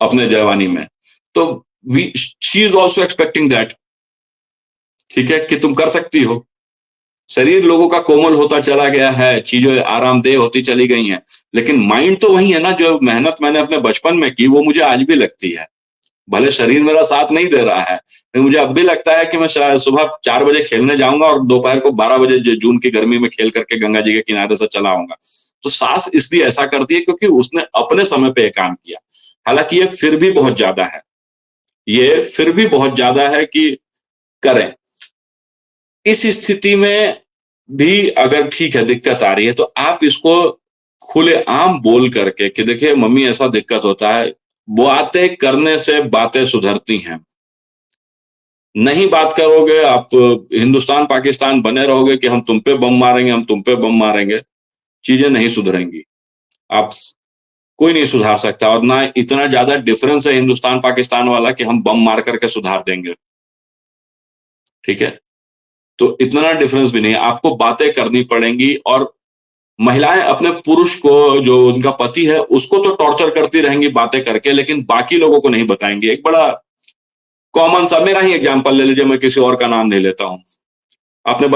अपने जवानी में। तो we she is also expecting that, ठीक है, कि तुम कर सकती हो। शरीर लोगों का कोमल होता चला गया है, चीजें आरामदेह होती चली गई हैं, लेकिन माइंड तो वही है ना। जो मेहनत मैंने अपने बचपन में की वो मुझे आज भी लगती है। भले शरीर मेरा साथ नहीं दे रहा है, लेकिन मुझे अब भी लगता है कि मैं सुबह 4 बजे खेलने जाऊंगा और दोपहर को 12 बजे जून की गर्मी में खेल करके गंगा जी के किनारे से चला आऊंगा। तो सास इसलिए ऐसा करती है क्योंकि उसने अपने समय पे ये काम किया। हालांकि ये फिर भी बहुत ज्यादा है, ये फिर भी बहुत ज्यादा है कि करें। इस स्थिति में भी अगर ठीक है दिक्कत आ रही है तो आप इसको खुलेआम बोल करके कि देखिए मम्मी ऐसा दिक्कत होता है, बातें करने से बातें सुधरती हैं। नहीं बात करोगे आप, हिंदुस्तान पाकिस्तान बने रहोगे कि हम तुम पे बम मारेंगे, हम तुम पे बम मारेंगे, चीजें नहीं सुधरेंगी। आप कोई नहीं सुधार सकता, और ना इतना ज्यादा डिफरेंस है हिंदुस्तान पाकिस्तान वाला कि हम बम मार करके सुधार देंगे। ठीक है, तो इतना डिफरेंस भी नहीं है, आपको बातें करनी पड़ेंगी। और महिलाएं अपने पुरुष को, जो उनका पति है, उसको तो टॉर्चर करती रहेंगी बातें करके, लेकिन बाकी लोगों को नहीं बताएंगे। एक बड़ा कॉमन सा मेरा ही एग्जांपल ले लीजिए, मैं किसी और का नाम नहीं लेता हूं। आपने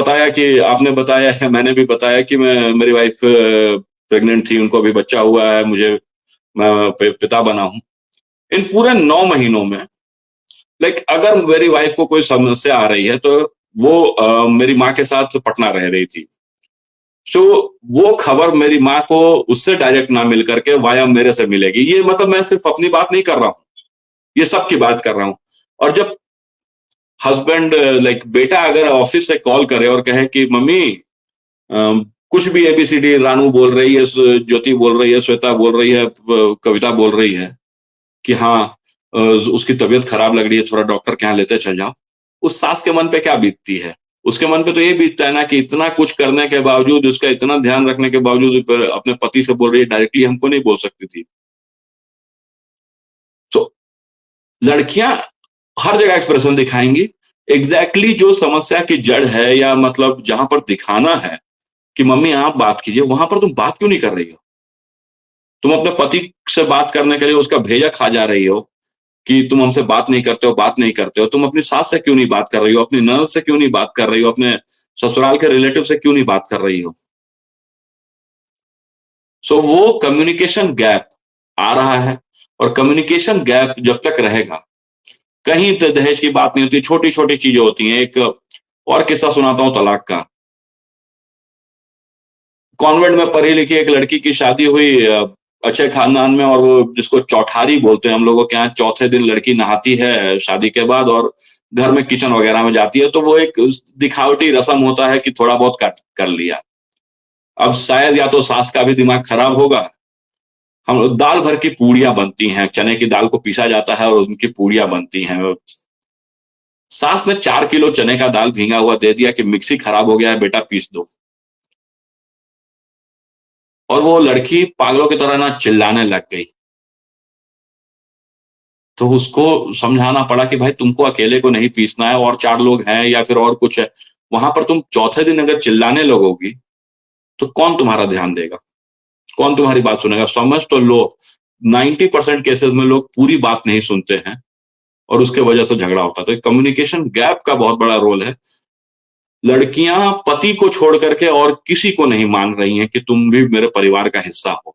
बताया है, मैंने भी बताया कि मेरी वाइफ प्रेग्नेंट थी, उनको अभी बच्चा हुआ है, मैं पिता बना हूं। इन पूरे 9 महीनों में अगर मेरी वाइफ को कोई समस्या आ रही है तो वो मेरी माँ के साथ पटना रह रही थी। सो वो खबर मेरी माँ को उससे डायरेक्ट ना मिल करके वाया मेरे से मिलेगी। ये मतलब मैं सिर्फ अपनी बात नहीं कर रहा हूँ, ये सबकी बात कर रहा हूँ। और जब हस्बैंड बेटा अगर ऑफिस से कॉल करे और कहे कि मम्मी कुछ भी एबीसीडी, रानू बोल रही है, ज्योति बोल रही है, श्वेता बोल रही है, कविता बोल रही है कि हाँ उसकी तबीयत खराब लग रही है, थोड़ा डॉक्टर के यहाँ लेते चल जाओ, उस सास के मन पे क्या बीतती है? उसके मन पे तो ये बीतता है ना कि इतना कुछ करने के बावजूद, उसका इतना ध्यान रखने के बावजूद अपने पति से बोल रही है, डायरेक्टली हमको नहीं बोल सकती थी। तो लड़कियां हर जगह एक्सप्रेशन दिखाएंगी, एग्जैक्टली जो समस्या की जड़ है, या मतलब जहां पर दिखाना है कि मम्मी आप बात कीजिए, वहां पर तुम बात क्यों नहीं कर रही हो? तुम अपने पति से बात करने के लिए उसका भेजा खा जा रही हो कि तुम हमसे बात नहीं करते हो, बात नहीं करते हो। तुम अपनी सास से क्यों नहीं बात कर रही हो, अपनी ननद से क्यों नहीं बात कर रही हो, अपने ससुराल के रिलेटिव से क्यों नहीं बात कर रही हो? सो वो कम्युनिकेशन गैप आ रहा है, और कम्युनिकेशन गैप जब तक रहेगा, कहीं तो दहेज की बात नहीं होती, छोटी छोटी चीजें होती हैं। एक और किस्सा सुनाता हूं तलाक का। कॉन्वेंट में पढ़ी लिखी एक लड़की की शादी हुई अच्छे खानदान में, और वो जिसको चौठारी बोलते हैं हम लोगों के यहाँ, चौथे दिन लड़की नहाती है शादी के बाद और घर में किचन वगैरह में जाती है। तो वो एक दिखावटी रस्म होता है कि थोड़ा बहुत कर लिया। अब शायद या तो सास का भी दिमाग खराब होगा। हम दाल भर की पूड़ियां बनती हैं, चने की दाल को पीसा जाता है और उनकी पूड़ियां बनती हैं। सास ने 4 किलो चने का दाल भींगा हुआ दे दिया कि मिक्सी खराब हो गया है बेटा, पीस दो। और वो लड़की पागलों की तरह ना चिल्लाने लग गई। तो उसको समझाना पड़ा कि भाई तुमको अकेले को नहीं पीसना है, और 4 लोग हैं या फिर और कुछ है। वहां पर तुम चौथे दिन अगर चिल्लाने लगोगी तो कौन तुम्हारा ध्यान देगा, कौन तुम्हारी बात सुनेगा? समझ तो लो, 90% केसेस में लोग पूरी बात नहीं सुनते हैं और उसके वजह से झगड़ा होता है। तो कम्युनिकेशन गैप का बहुत बड़ा रोल है। लड़कियां पति को छोड़ करके और किसी को नहीं मान रही हैं कि तुम भी मेरे परिवार का हिस्सा हो।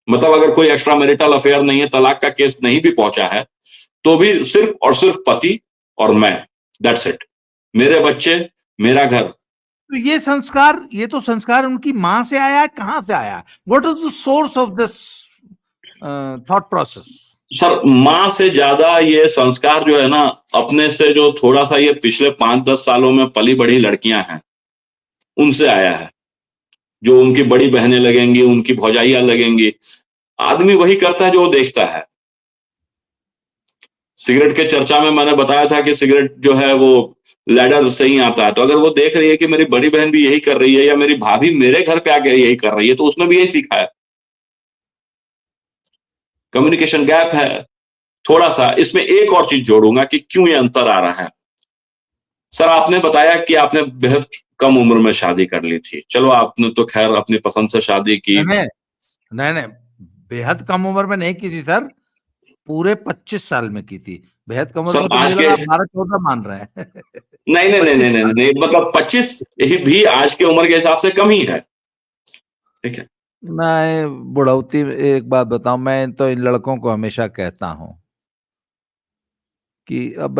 मतलब अगर कोई एक्स्ट्रा मैरिटल अफेयर नहीं है, तलाक का केस नहीं भी पहुंचा है, तो भी सिर्फ और सिर्फ पति और मैं, दैट्स इट। मेरे बच्चे, मेरा घर। तो ये तो संस्कार उनकी माँ से आया है, कहाँ से आया? What is the source of this thought process? Sir, माँ से ज्यादा ये संस्कार जो है ना, अपने से जो थोड़ा सा ये पिछले 5-10 सालों में पली बढ़ी लड़कियां हैं, उनसे आया है। जो उनकी बड़ी बहनें लगेंगी, उनकी भौजाइयां लगेंगी, आदमी वही करता है जो वो देखता है। सिगरेट के चर्चा में मैंने बताया था कि सिगरेट जो है वो लैडर से ही आता है। तो अगर वो देख रही है कि मेरी बड़ी बहन भी यही कर रही है, या मेरी भाभी मेरे घर पे आके यही कर रही है, तो उसने भी यही सीखा है। कम्युनिकेशन गैप है थोड़ा सा। इसमें एक और चीज जोड़ूंगा कि क्यों ये अंतर आ रहा है। सर, आपने बताया कि आपने बेहद कम उम्र में शादी कर ली थी। चलो, आपने तो खैर अपनी पसंद से शादी की। नहीं नहीं नहीं, बेहद कम उम्र में नहीं की थी सर, पूरे 25 साल में की थी। बेहद कम उम्र सर में तो आज मुझे के, लगा आप 12-14 मान रहे हैं। नहीं नहीं नहीं 25 नहीं नहीं साल। नहीं, मतलब 25 भी आज की उम्र के हिसाब से कम ही है। ठीक है, मैं बुढ़ौती में एक बात बताऊं, मैं तो इन लड़कों को हमेशा कहता हूं कि अब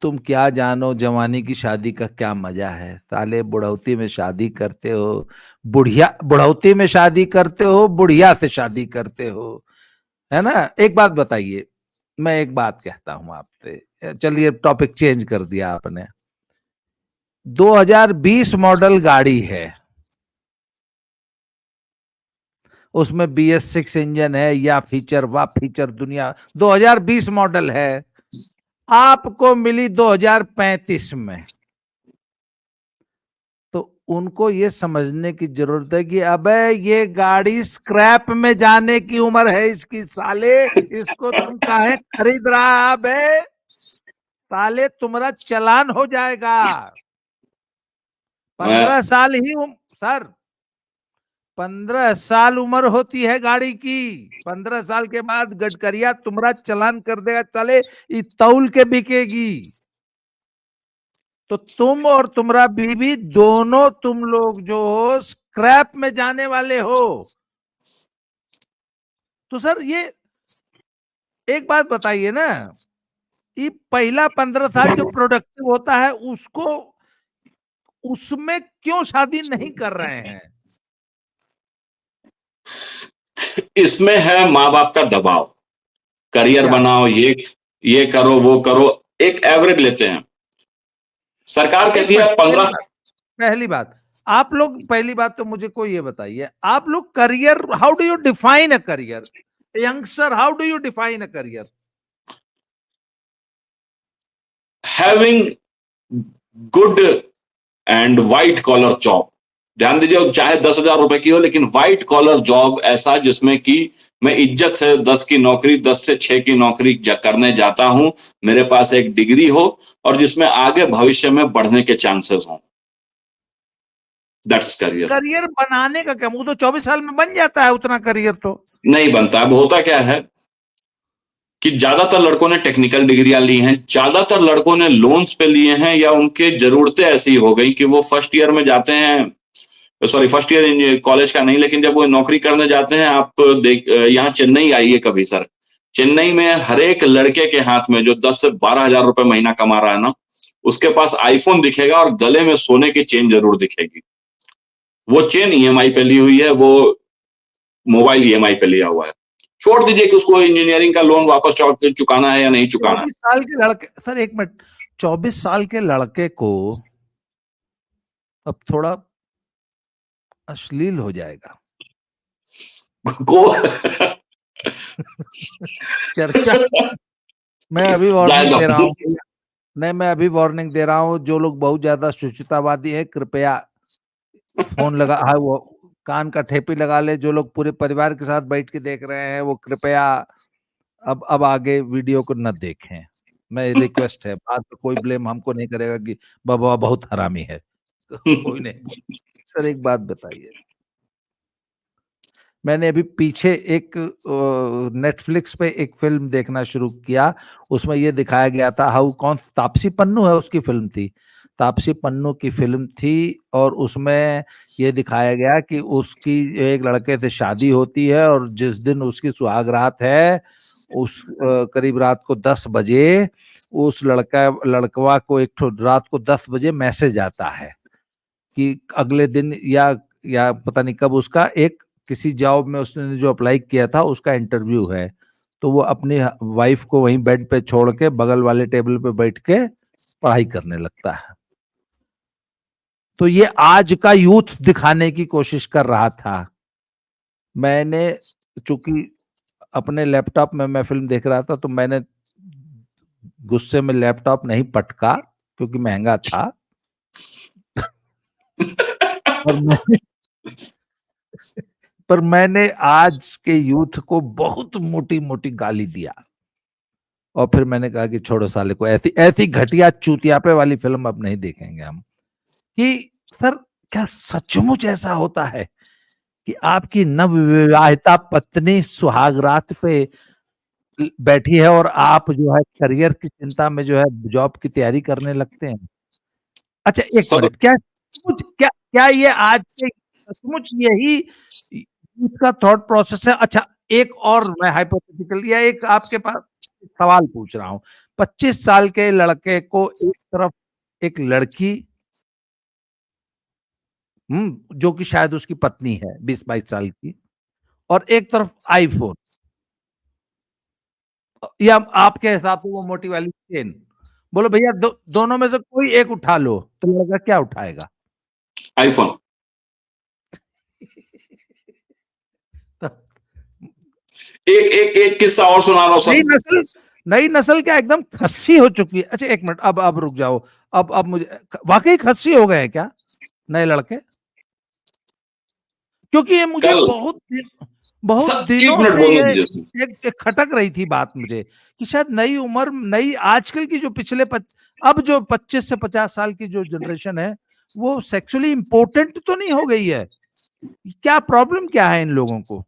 तुम क्या जानो जवानी की शादी का क्या मजा है। साले बुढ़ौती में शादी करते हो, बुढ़िया बुढ़ौती में शादी करते हो, बुढ़िया से शादी करते हो, है ना। एक बात बताइए, मैं एक बात कहता हूं आपसे, चलिए टॉपिक चेंज कर दिया आपने। 2020 मॉडल गाड़ी है, उसमें BS6 इंजन है या फीचर, वाह फीचर दुनिया, 2020 मॉडल है, आपको मिली 2035 में। तो उनको ये समझने की जरूरत है कि अबे ये गाड़ी स्क्रैप में जाने की उम्र है इसकी, साले इसको तुम काहे खरीद रहा है अबे, साले तुम्हारा चालान हो जाएगा। 15 साल ही सर, 15 साल उम्र होती है गाड़ी की। 15 साल के बाद गडकरिया तुम्हारा चालान कर देगा, चले ये तौल के बिकेगी। तो तुम और तुम्हारा बीवी दोनों तुम लोग जो हो स्क्रैप में जाने वाले हो। तो सर ये एक बात बताइए ना, ये पहला 15 साल जो प्रोडक्टिव होता है उसको, उसमें क्यों शादी नहीं कर रहे हैं? इसमें है माँ बाप का दबाव, करियर क्या बनाओ, ये करो वो करो, एक एवरेज लेते हैं। सरकार एक कहती मिनट, है 15। पहली बात आप लोग, पहली बात तो मुझे को ये बताइए, आप लोग career, how do you define a career? Youngster, how do you define a career? Having good and white collar job. ध्यान दीजिए, चाहे 10,000 रुपए की हो, लेकिन व्हाइट कॉलर जॉब ऐसा जिसमें कि मैं इज्जत से 10 की नौकरी, 10 से 6 की नौकरी करने जाता हूं, मेरे पास एक डिग्री हो और जिसमें आगे भविष्य में बढ़ने के चांसेस हों। That's career. करियर बनाने का क्या, वो तो 24 साल में बन जाता है उतना करियर तो। नहीं बनता। अब होता क्या है कि ज्यादातर लड़कों ने टेक्निकल डिग्रियां ली हैं, ज्यादातर लड़कों ने लोन्स पे लिए हैं, या उनके जरूरतें ऐसी हो गई कि वो फर्स्ट ईयर में जाते हैं, सॉरी फर्स्ट ईयर कॉलेज का नहीं, लेकिन जब वो नौकरी करने जाते हैं, आप देख यहाँ चेन्नई आइए कभी सर, चेन्नई में हर एक लड़के के हाथ में जो 10 से 12,000 रुपए महीना कमा रहा है ना, उसके पास आईफोन दिखेगा और गले में सोने की चेन जरूर दिखेगी। वो चेन ईएमआई पे ली हुई है, वो मोबाइल ईएमआई पे लिया हुआ है। छोड़ दीजिए कि उसको इंजीनियरिंग का लोन वापस चुकाना है या नहीं चुकाना है। 24 साल के लड़के, सर एक मिनट, 24 साल के लड़के को अब थोड़ा अश्लील हो जाएगा को चर्चा। मैं अभी वार्निंग जायदा दे रहा हूँ, नहीं मैं अभी वार्निंग दे रहा हूँ, जो लोग बहुत ज्यादा शुचितावादी हैं कृपया फोन लगा, हाँ वो कान का ठेपी लगा ले। जो लोग पूरे परिवार के साथ बैठ के देख रहे हैं वो कृपया अब आगे वीडियो को न देखें। मैं रिक्वेस्ट है, बात में कोई ब्लेम हमको नहीं करेगा कि बाबा बहुत हरामी है। कोई नहीं। सर एक बात बताइए, मैंने अभी पीछे एक नेटफ्लिक्स पे एक फिल्म देखना शुरू किया, उसमें ये दिखाया गया था, हाउ कौन तापसी पन्नू है उसकी फिल्म थी, तापसी पन्नू की फिल्म थी, और उसमें ये दिखाया गया कि उसकी एक लड़के से शादी होती है और जिस दिन उसकी सुहाग रात है उस करीब रात को 10 बजे उस लड़कवा को रात को 10 बजे मैसेज आता है कि अगले दिन या पता नहीं कब उसका एक किसी जॉब में उसने जो अप्लाई किया था उसका इंटरव्यू है। तो वो अपनी वाइफ को वहीं बेड पे छोड़ के बगल वाले टेबल पे बैठ के पढ़ाई करने लगता है। तो ये आज का यूथ दिखाने की कोशिश कर रहा था। मैंने चूंकि अपने लैपटॉप में मैं फिल्म देख रहा था तो मैंने गुस्से में लैपटॉप नहीं पटका क्योंकि महंगा था। और मैं पर मैंने आज के यूथ को बहुत मोटी मोटी गाली दिया और फिर मैंने कहा कि छोड़ो साले को, ऐसी ऐसी घटिया चूतियापे वाली फिल्म अब नहीं देखेंगे हम। कि सर क्या सचमुच ऐसा होता है कि आपकी नवविवाहिता पत्नी सुहागरात पे बैठी है और आप जो है करियर की चिंता में जो है जॉब की तैयारी करने लगते हैं? अच्छा एक सब मिनट, क्या क्या क्या ये आज के सचमुच यही इसका थॉट प्रोसेस है? अच्छा, एक और मैं हाइपोथेटिकल या एक आपके पास सवाल पूछ रहा हूँ। 25 साल के लड़के को एक तरफ एक लड़की जो कि शायद उसकी पत्नी है 20-22 साल की, और एक तरफ आईफ़ोन, या आपके हिसाब से वो मोटी वाली चेन। बोलो भैया दोनों में से कोई एक उठा लो, तो लड़का क्या उठाएगा? आईफोन। तो एक एक एक किस्सा और सुना रहा हूँ नई सर। नस्ल नई नस्ल क्या एकदम खस्सी हो चुकी है। अच्छा 1 मिनट, अब रुक जाओ। अब मुझे वाक़ई खस्सी हो गए हैं क्या नए लड़के? क्योंकि ये मुझे कल बहुत सर, एक दिनों मिनट से बोलने ये दीजिए। एक खटक रही थी बात मुझे, कि शायद नई उम्र, नई आजकल की जो अब जो 25 से 50 साल की जो जनरेशन है, वो सेक्सुअली इम्पोर्टेंट तो नहीं हो गई है? क्या प्रॉब्लम क्या है इन लोगों को?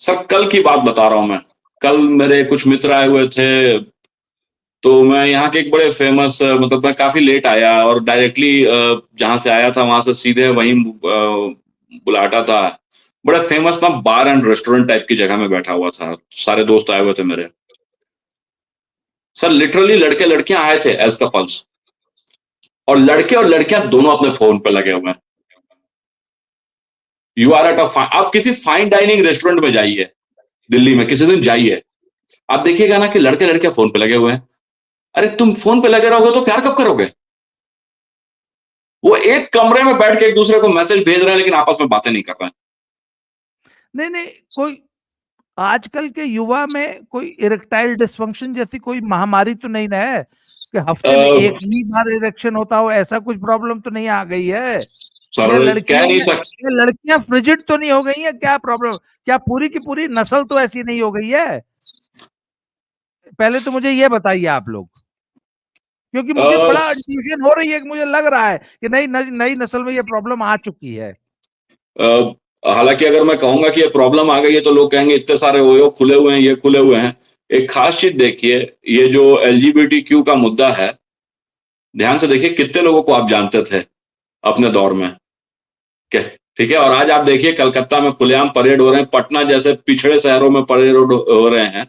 सर कल की बात बता रहा हूँ मैं। कल मेरे कुछ मित्र आए हुए थे, तो मैं यहाँ के एक बड़े फेमस, मतलब मैं काफ़ी लेट आया और डायरेक्टली जहाँ से आया था वहाँ से सीधे वहीं बुलाटा था। बड़ा फेमस ना बार एंड रेस्टोरेंट टाइप की जगह में बैठा हुआ था। सारे दोस्त आए हुए थे मेरे। सर लिटरली लड़के-लड़कियाँ आए थे एज़ कपल्स, और लड़के और लड़कियाँ दोनों अपने फ़ोन पे लगे हुए हैं। यू आर एट आप किसी फाइन डाइनिंग रेस्टोरेंट में जाइए, दिल्ली में किसी दिन जाइए। आप देखिएगा ना कि लड़के-लड़कियाँ फ़ोन पे लगे हुए हैं। अरे तुम फ़ोन पे लगे रहोगे तो प्यार कब करोगे? वो एक कमरे में बैठ के एक-दूसरे को मैसेज भेज रहे हैं लेकिन आपस में बातें नहीं कर रहे हैं। नहीं, नहीं, कोई आजकल के युवा में कोई इरेक्टाइल डिसफंक्शन जैसी कोई महामारी तो नहीं ना है, कि हफ्ते में अ, एक ही बार इरेक्शन होता हो, ऐसा कुछ प्रॉब्लम तो नहीं आ गई है? सर कह नहीं सक या लड़कियां फ्रिजिड तो नहीं हो गई हैं? क्या प्रॉब्लम? क्या पूरी की पूरी नस्ल तो ऐसी नहीं हो गई है? पहले तो मुझे ये बताइए आप लोग, क्योंकि अ, मुझे बड़ा इंट्यूशन हो रही है कि मुझे लग रहा है कि नई नस्ल में ये प्रॉब्लम आ चुकी है। अ, हालाँकि अगर मैं कहूँगा कि ये प्रॉब्लम आ गई है तो लोग कहेंगे इतने सारे ओयो खुले हुए हैं, ये खुले हुए हैं। एक खास चीज़ देखिए, ये जो एलजीबीटीक्यू का मुद्दा है, ध्यान से देखिए कितने लोगों को आप जानते थे अपने दौर में, क्या ठीक है? और आज आप देखिए कलकत्ता में खुलेआम परेड हो रहे हैं, पटना जैसे पिछड़े शहरों में परेड हो रहे हैं।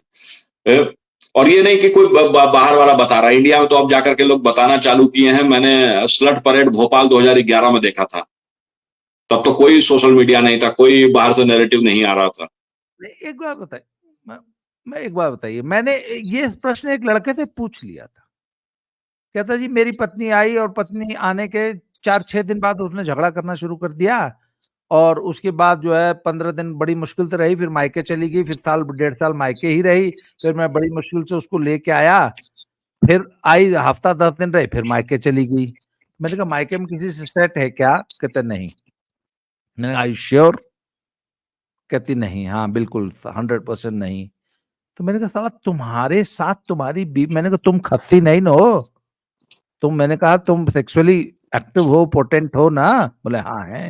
अ, और ये नहीं कि कोई बाहर वाला बता रहा है, इंडिया में तो अब जाकर के लोग बताना चालू किए हैं। मैंने स्लट परेड भोपाल 2011 में देखा था। तब तो कोई सोशल मीडिया नहीं था, कोई बाहर से नैरेटिव नहीं आ रहा था। नहीं, एक बात बताइए, मैं एक बात बताइए, मैंने ये प्रश्न एक लड़के से पूछ लिया था। कहता जी मेरी पत्नी आई, और पत्नी आने के 4-6 दिन बाद उसने झगड़ा करना शुरू कर दिया, और उसके बाद जो है 15 दिन बड़ी मुश्किल से रही, फिर मायके चली गई, फिर साल 1.5 साल मायके ही रही, फिर मैं बड़ी मुश्किल से उसको लेके आया, फिर आई हफ्ता 10 दिन रही, फिर मायके चली गई। मैंने कहा मायके में किसी से सेट है क्या? कहते नहीं। मैंने कहा, आर यू श्योर? कहती नहीं, हाँ बिल्कुल 100% नहीं। तो मैंने कहा साला तुम्हारे साथ तुम्हारी मैंने कहा तुम खस्सी नहीं ना हो, मैंने कहा तुम सेक्सुअली एक्टिव हो, पोटेंट हो ना? बोले हाँ है।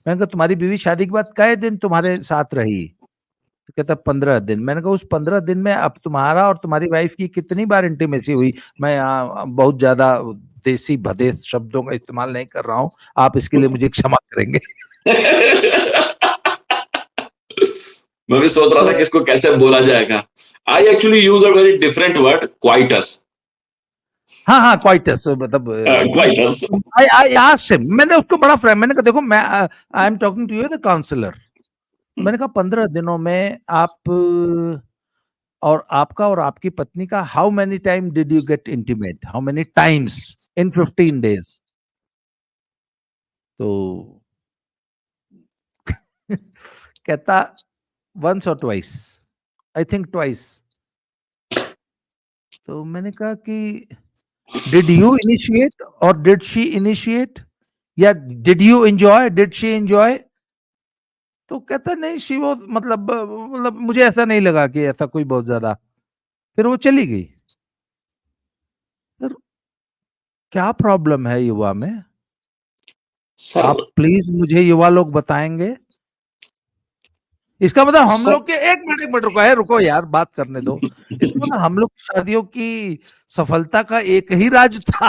मैंने कहा तुम्हारी बीवी शादी के बाद कई दिन तुम्हारे साथ रही? तो कहता 15 दिन। मैंने कहा उस 15 दिन में अब तुम्हारा और तुम्हारी वाइफ की कितनी बार इंटीमेसी हुई? मैं यहाँ बहुत ज्यादा देसी भदेश शब्दों का इस्तेमाल नहीं कर रहा हूँ, आप इसके लिए मुझे क्षमा करेंगे। मैं भी सोच रहा था तो कि इसको कैसे बोला जाएगा। I actually use a very different word, coitus. हाँ, हाँ, क्वाइटस मतलब क्वाइटस। आई आस्क्ड हिम, मैंने उसको बड़ा फ्रैंक, मैंने कहा देखो मैं I am talking to you the counsellor. मैंने कहा 15 दिनों में आप और आपका और आपकी पत्नी का how many time did you get intimate? How many times in 15 days? तो कहता वंस और ट्वाइस, आई थिंक ट्वाइस। तो मैंने कहा कि डिड यू इनिशिएट और डिड शी इनिशिएट, या did you enjoy, did she enjoy? तो कहता नहीं, शी वो मतलब मुझे ऐसा नहीं लगा कि ऐसा कोई बहुत ज्यादा। फिर वो चली गई। सर क्या प्रॉब्लम है युवा में? सर आप प्लीज मुझे युवा लोग बताएंगे। इसका मतलब हम सर लोग के, एक मिनट रुको है, रुको यार बात करने दो। इसका मतलब हम लोग की शादियों की सफलता का एक ही राज था?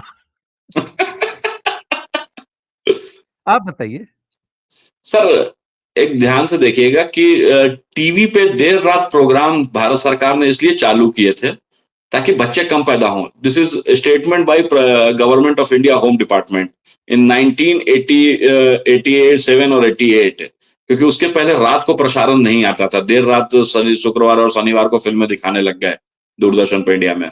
आप बताइए। सर एक ध्यान से देखिएगा कि टीवी पे देर रात प्रोग्राम भारत सरकार ने इसलिए चालू किए थे ताकि बच्चे कम पैदा हों। This is statement by government of India home department in 1988 7 और 88, क्योंकि उसके पहले रात को प्रसारण नहीं आता था, देर रात शुक्रवार और शनिवार को फिल्में दिखाने लग गए दूरदर्शन पे इंडिया में।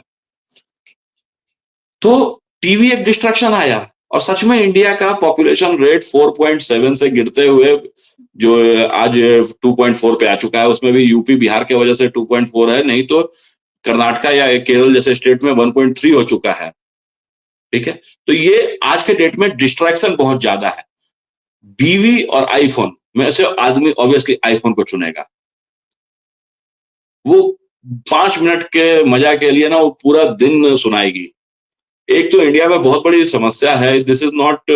तो टीवी एक डिस्ट्रैक्शन आया, और सच में इंडिया का पॉपुलेशन रेट 4.7 से गिरते हुए जो आज 2.4 पे आ चुका है, उसमें भी यूपी बिहार के वजह से 2.4 है, नहीं तो कर्नाटका या केरल जैसे स्टेट में 1.3 हो चुका है। ठीक है, तो ये आज के डेट में डिस्ट्रैक्शन बहुत ज्यादा है। बीवी और आईफोन में से आदमी ऑब्वियसली आईफोन को चुनेगा। वो 5 मिनट के मजा के लिए ना वो पूरा दिन सुनाएगी। एक तो इंडिया में बहुत बड़ी समस्या है, this is not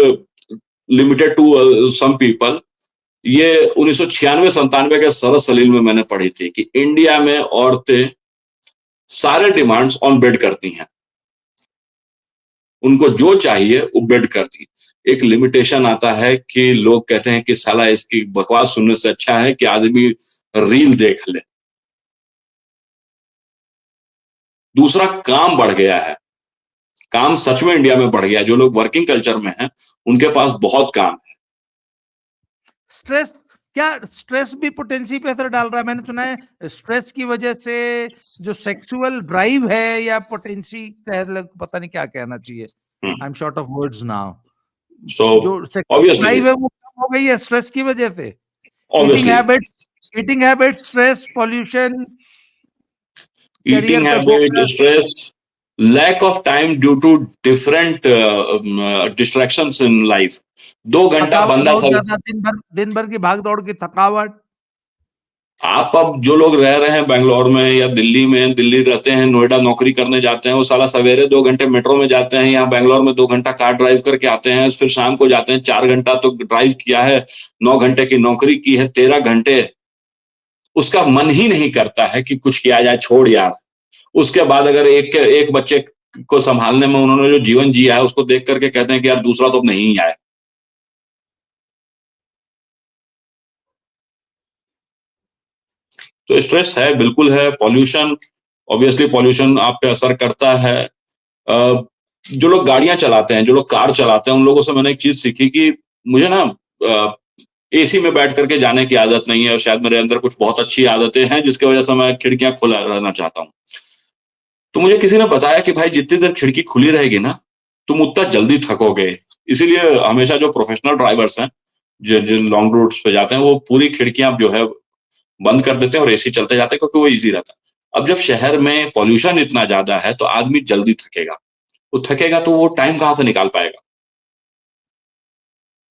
limited to some people. ये 1996-97 के सरस सलील में मैंने पढ़ी थी कि इंडिया में औरतें सारे डिमांड्स ऑन बेड करती हैं, उनको जो चाहिए वो बेड करती। एक लिमिटेशन आता है कि लोग कहते हैं कि साला इसकी बकवास सुनने से अच्छा है कि आदमी रील देख ले। दूसरा, काम बढ़ गया है, काम सच में इंडिया में बढ़ गया। जो लोग वर्किंग कल्चर में हैं उनके पास बहुत काम है। स्ट्रेस, क्या स्ट्रेस भी पोटेंसी पे असर डाल रहा है? मैंने सुना है स्ट्रेस की वजह से जो सेक्सुअल ड्राइव है या पोटेंसी, पता नहीं क्या कहना चाहिए, I am short of words now, so जो सेक्सुअल ऑब्वियसली ड्राइव है वो कम हो गई है स्ट्रेस की वजह से। Obviously eating habits, stress, pollution, eating career पे habit, focus. stress, lack of time due to different distractions in life। 2 घंटा थकावट बंदा बहुत सब, ज्यादा, दिन भर की भाग दौड़ की थकावट। आप अब जो लोग रह रहे हैं बेंगलोर में या दिल्ली में, दिल्ली रहते हैं, नोएडा नौकरी करने जाते हैं, वो साला सवेरे 2 घंटे मेट्रो में जाते हैं, यहाँ बेंगलोर में 2 घंटा कार ड्राइव करके आते हैं, फिर शाम को जाते हैं, 4 घंटा तो ड्राइव किया है, 9 घंटे की नौकरी की है, 13 घंटे। उसका मन ही नहीं करता है कि कुछ किया जाए, छोड़ यार। उसके बाद अगर एक एक बच्चे को संभालने में उन्होंने जो जीवन जिया है उसको देख करके कहते हैं कि यार दूसरा तो अब नहीं आए। तो स्ट्रेस है, बिल्कुल है। पॉल्यूशन, ऑब्वियसली पॉल्यूशन आप पे असर करता है। जो लोग गाड़ियां चलाते हैं, जो लोग कार चलाते हैं, उन लोगों से मैंने एक चीज सीखी कि मुझे ना एसी में बैठ करके जाने की आदत नहीं है, और शायद मेरे अंदर कुछ बहुत अच्छी आदतें हैं जिसकी वजह से मैं खिड़कियां खुला रहना चाहता हूँ। तो मुझे किसी ने बताया कि भाई जितनी देर खिड़की खुली रहेगी ना, तुम उतना जल्दी थकोगे। इसीलिए हमेशा जो प्रोफेशनल ड्राइवर्स हैं, जिन लॉन्ग रूट्स पे जाते हैं, वो पूरी खिड़कियां जो है बंद कर देते हैं और एसी चलते जाते हैं, क्योंकि वो इजी रहता है। अब जब शहर में पॉल्यूशन इतना ज्यादा है तो आदमी जल्दी थकेगा, वो थकेगा तो वो टाइम कहाँ से निकाल पाएगा।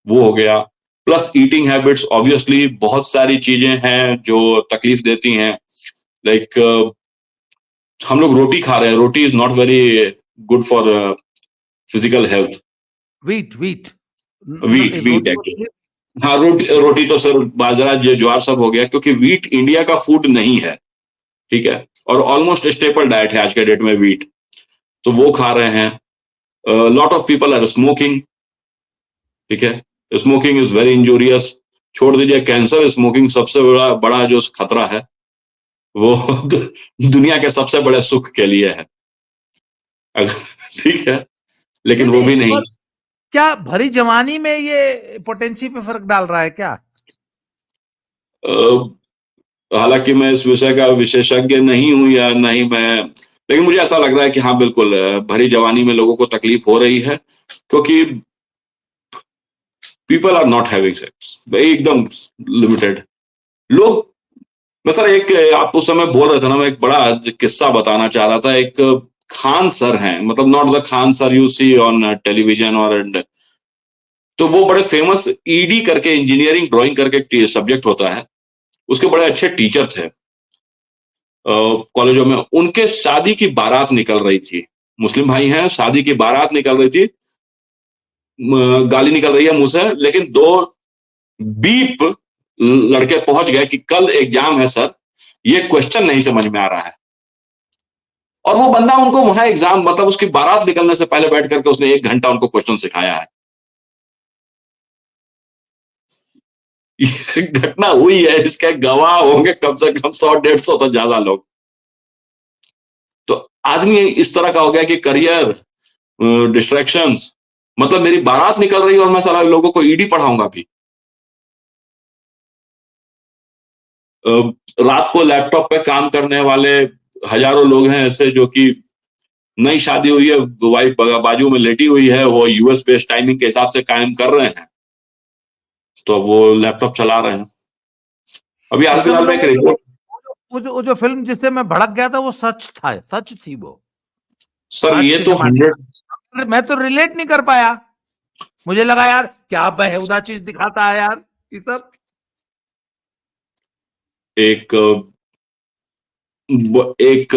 वो हो गया। प्लस ईटिंग हैबिट्स, ऑब्वियसली बहुत सारी चीजें हैं जो तकलीफ देती हैं। लाइक हम लोग रोटी खा रहे हैं, roti is not very good for physical health. Wheat wheat wheat wheat roti actually, हाँ रोटी रोटी तो सर बाजरा ज्वार सब हो गया, क्योंकि वीट इंडिया का फूड नहीं है। ठीक है, और ऑलमोस्ट स्टेपल डाइट है आज के डेट में वीट, तो वो खा रहे हैं। Lot of people are smoking. ठीक है, स्मोकिंग इज वेरी इंजूरियस। छोड़ दीजिए कैंसर, स्मोकिंग सबसे बड़ा बड़ा जो खतरा है वो दुनिया के सबसे बड़े सुख के लिए है। ठीक है, लेकिन वो भी नहीं। और क्या भरी जवानी में ये पोटेंसी पे फर्क डाल रहा है क्या? हालांकि मैं इस विषय का विशेषज्ञ नहीं हूं या नहीं मैं, लेकिन मुझे ऐसा लग रहा है कि हाँ बिल्कुल भरी जवानी में लोगों को तकलीफ हो रही है, क्योंकि people are not having sex, एकदम लिमिटेड लोग। मैं सर एक, आप उस समय बोल रहे थे ना, मैं एक बड़ा किस्सा बताना चाह रहा था। एक खान सर हैं, मतलब not the Khan sir you see on television और, तो वो बड़े फेमस ईडी करके, इंजीनियरिंग ड्राइंग करके सब्जेक्ट होता है, उसके बड़े अच्छे टीचर थे कॉलेजों में। उनके शादी की बारात निकल रही थी, मुस्लिम भाई हैं, शादी की बारात निकल रही थी, गाली निकल रही है मुंह से, लेकिन दो बीप लड़के पहुंच गए कि कल एग्जाम है सर, ये क्वेश्चन नहीं समझ में आ रहा है। और वो बंदा उनको वहां एग्जाम, मतलब उसकी बारात निकलने से पहले बैठ करके उसने 1 घंटा उनको क्वेश्चन सिखाया है। ये घटना हुई है, इसके गवाह होंगे कम से कम 100-150 से ज्यादा लोग। तो आदमी इस तरह का हो गया कि करियर, डिस्ट्रैक्शंस, मतलब मेरी बारात निकल रही है और मैं सारा लोगों को ईडी पढ़ाऊंगा भी। रात को लैपटॉप पे काम करने वाले हजारों लोग हैं ऐसे, जो कि नई शादी हुई है, वाइफ बाजू में लेटी हुई है, वो यूएस बेस्ड टाइमिंग के हिसाब से काम कर रहे हैं, तो अब वो लैपटॉप चला रहे हैं। अभी हाल इसका फिलहाल में मतलब एक रिपोर्ट, वो जो फिल्म जिससे मैं भड़क गया था वो सच था, सच थी वो सर आज ये के तो जमाने 100, में। मैं तो रिलेट नहीं कर पाया, मुझे लगा यार क्या बेहुदा चीज दिखाता है यार ये सब। एक एक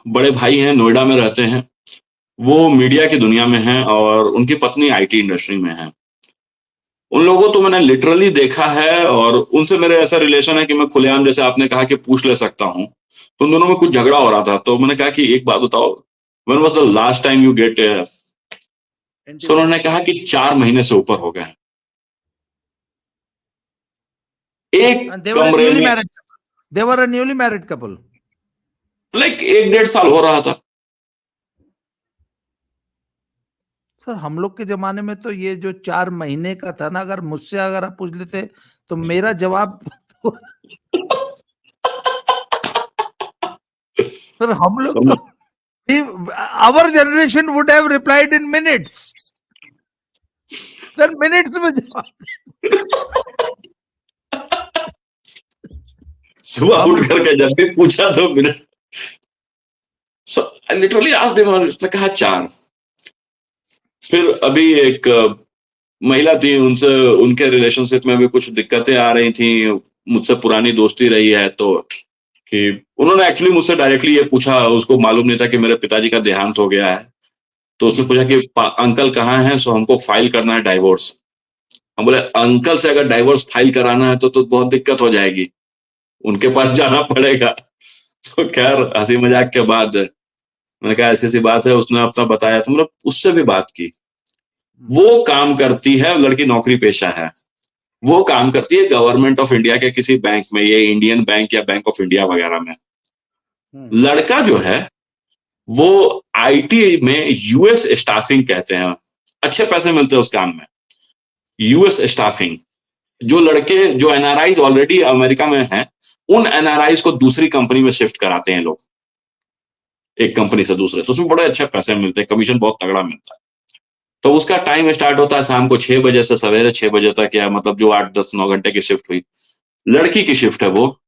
बड़े भाई हैं, नोएडा में रहते हैं, वो मीडिया की दुनिया में हैं और उनकी पत्नी आईटी इंडस्ट्री में है। उन लोगों को तो मैंने लिटरली देखा है और उनसे मेरे ऐसा रिलेशन है कि मैं खुलेआम, जैसे आपने कहा कि पूछ ले सकता हूँ, तो उन दोनों में कुछ झगड़ा हो रहा था, तो मैंने कहा कि एक बात बताओ, when was the last time you get, so उन्होंने कहा कि 4 महीने से ऊपर हो गए हैं, एक दे वर कमरे न्यूली में, married, they were a newly married couple. Like 1-1.5 साल हो रहा था। सर हम लोग के जमाने में तो ये जो 4 महीने का था ना, अगर मुझसे अगर आप पूछ लेते तो मेरा जवाब सर हम लोग तो, समझ, our generation would have replied in minutes. Sir minutes में जवाब। सुबह हम उठ लोग करके जब भी पूछा तो मैंने लिटरली आज भी, उसने कहा 4। फिर अभी एक महिला थी, उनसे, उनके रिलेशनशिप में भी कुछ दिक्कतें आ रही थी, मुझसे पुरानी दोस्ती रही है, तो कि उन्होंने एक्चुअली मुझसे डायरेक्टली ये पूछा, उसको मालूम नहीं था कि मेरे पिताजी का देहांत हो गया है, तो उसने पूछा कि अंकल कहाँ हैं, सो हमको फाइल करना है डाइवोर्स। हम बोले अंकल से अगर डाइवोर्स फाइल कराना है तो बहुत दिक्कत हो जाएगी, उनके पास जाना पड़ेगा। तो खैर हंसी मजाक के बाद मैंने कहा ऐसी ऐसी बात है, उसने अपना बताया, तो मतलब उससे भी बात की। वो काम करती है, लड़की नौकरी पेशा है, वो काम करती है गवर्नमेंट ऑफ इंडिया के किसी बैंक में, ये इंडियन बैंक या बैंक ऑफ इंडिया वगैरह में। लड़का जो है वो आईटी में, यूएस स्टाफिंग कहते हैं, अच्छे पैसे मिलते हैं उस काम में, यूएस स्टाफिंग। जो लड़के, जो एनआरआई ऑलरेडी अमेरिका में हैं, उन एनआरआई को दूसरी कंपनी में शिफ्ट कराते हैं लोग, एक कंपनी से दूसरे, तो उसमें बड़े अच्छे पैसे मिलते हैं, कमीशन बहुत तगड़ा मिलता है। तो उसका टाइम स्टार्ट होता है शाम को 6 बजे से सवेरे 6 बजे तक, या मतलब जो 8-10-9 घंटे की शिफ्ट हुई। लड़की की शिफ्ट है वो।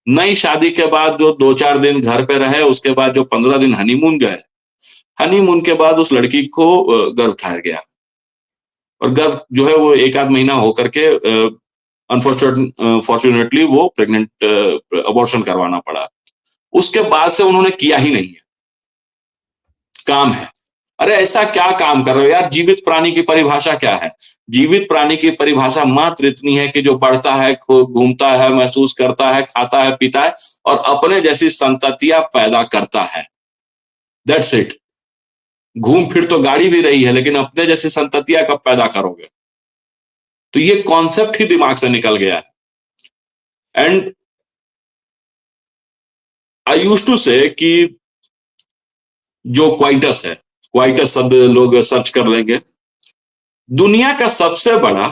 नई शादी के बाद जो 2-4 दिन घर पे रहे, उसके बाद जो 15 दिन हनीमून गए, हनीमून के बाद उस लड़की को गर्भ ठहर गया, और गर्भ जो है वो 1 आध महीना होकर के अनफॉर्चुनेटली वो प्रेग्नेंट, अबॉर्शन करवाना पड़ा। उसके बाद से उन्होंने किया ही नहीं है, काम है। अरे ऐसा क्या काम कर रहे हो यार, जीवित प्राणी की परिभाषा क्या है? जीवित प्राणी की परिभाषा मात्र इतनी है कि जो बढ़ता है, घूमता है, महसूस करता है, खाता है, पीता है और अपने जैसी संततियां पैदा करता है। That's it. घूम फिर तो गाड़ी भी रही है, लेकिन अपने जैसी संततियां कब पैदा करोगे? तो ये कॉन्सेप्ट ही दिमाग से निकल गया है। एंड आई यूज टू से कि जो क्वाइटस है, क्वाइटस शब्द लोग सर्च कर लेंगे, दुनिया का सबसे बड़ा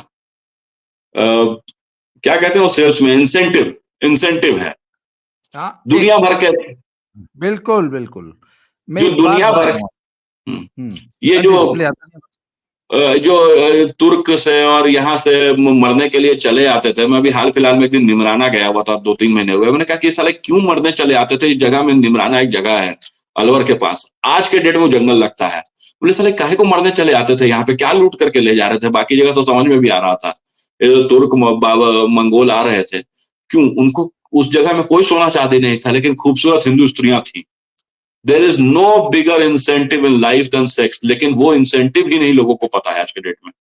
क्या कहते हैं वो सेल्स में, इंसेंटिव, इंसेंटिव है दुनिया भर के, बिल्कुल बिल्कुल। मैं जो एक बात दुनिया भर, बताऊं, ये हाँ जो जी प्लीज। तुर्क से और यहाँ से मरने के लिए चले आते थे, मैं अभी हाल फिलहाल में एक दिन निमराना गया हुआ था, 2-3 महीने हुए। मैंने कहा कि साले क्यों मरने चले आते थे इस जगह में? निमराना एक जगह है अलवर के पास, आज के डेट में वो जंगल लगता है। बोले साले काहे को मरने चले आते थे यहाँ पे, क्या लूट करके ले जा रहे थे? बाकी जगह तो समझ में भी आ रहा था, ये तो तुर्क मंगोल आ रहे थे, क्यों? उनको उस जगह में कोई सोना चांदी नहीं था, लेकिन खूबसूरत हिंदू स्त्रियां थी। There is no bigger incentive in life than sex, लेकिन वो इंसेंटिव ही नहीं लोगों को पता है आज के डेट में।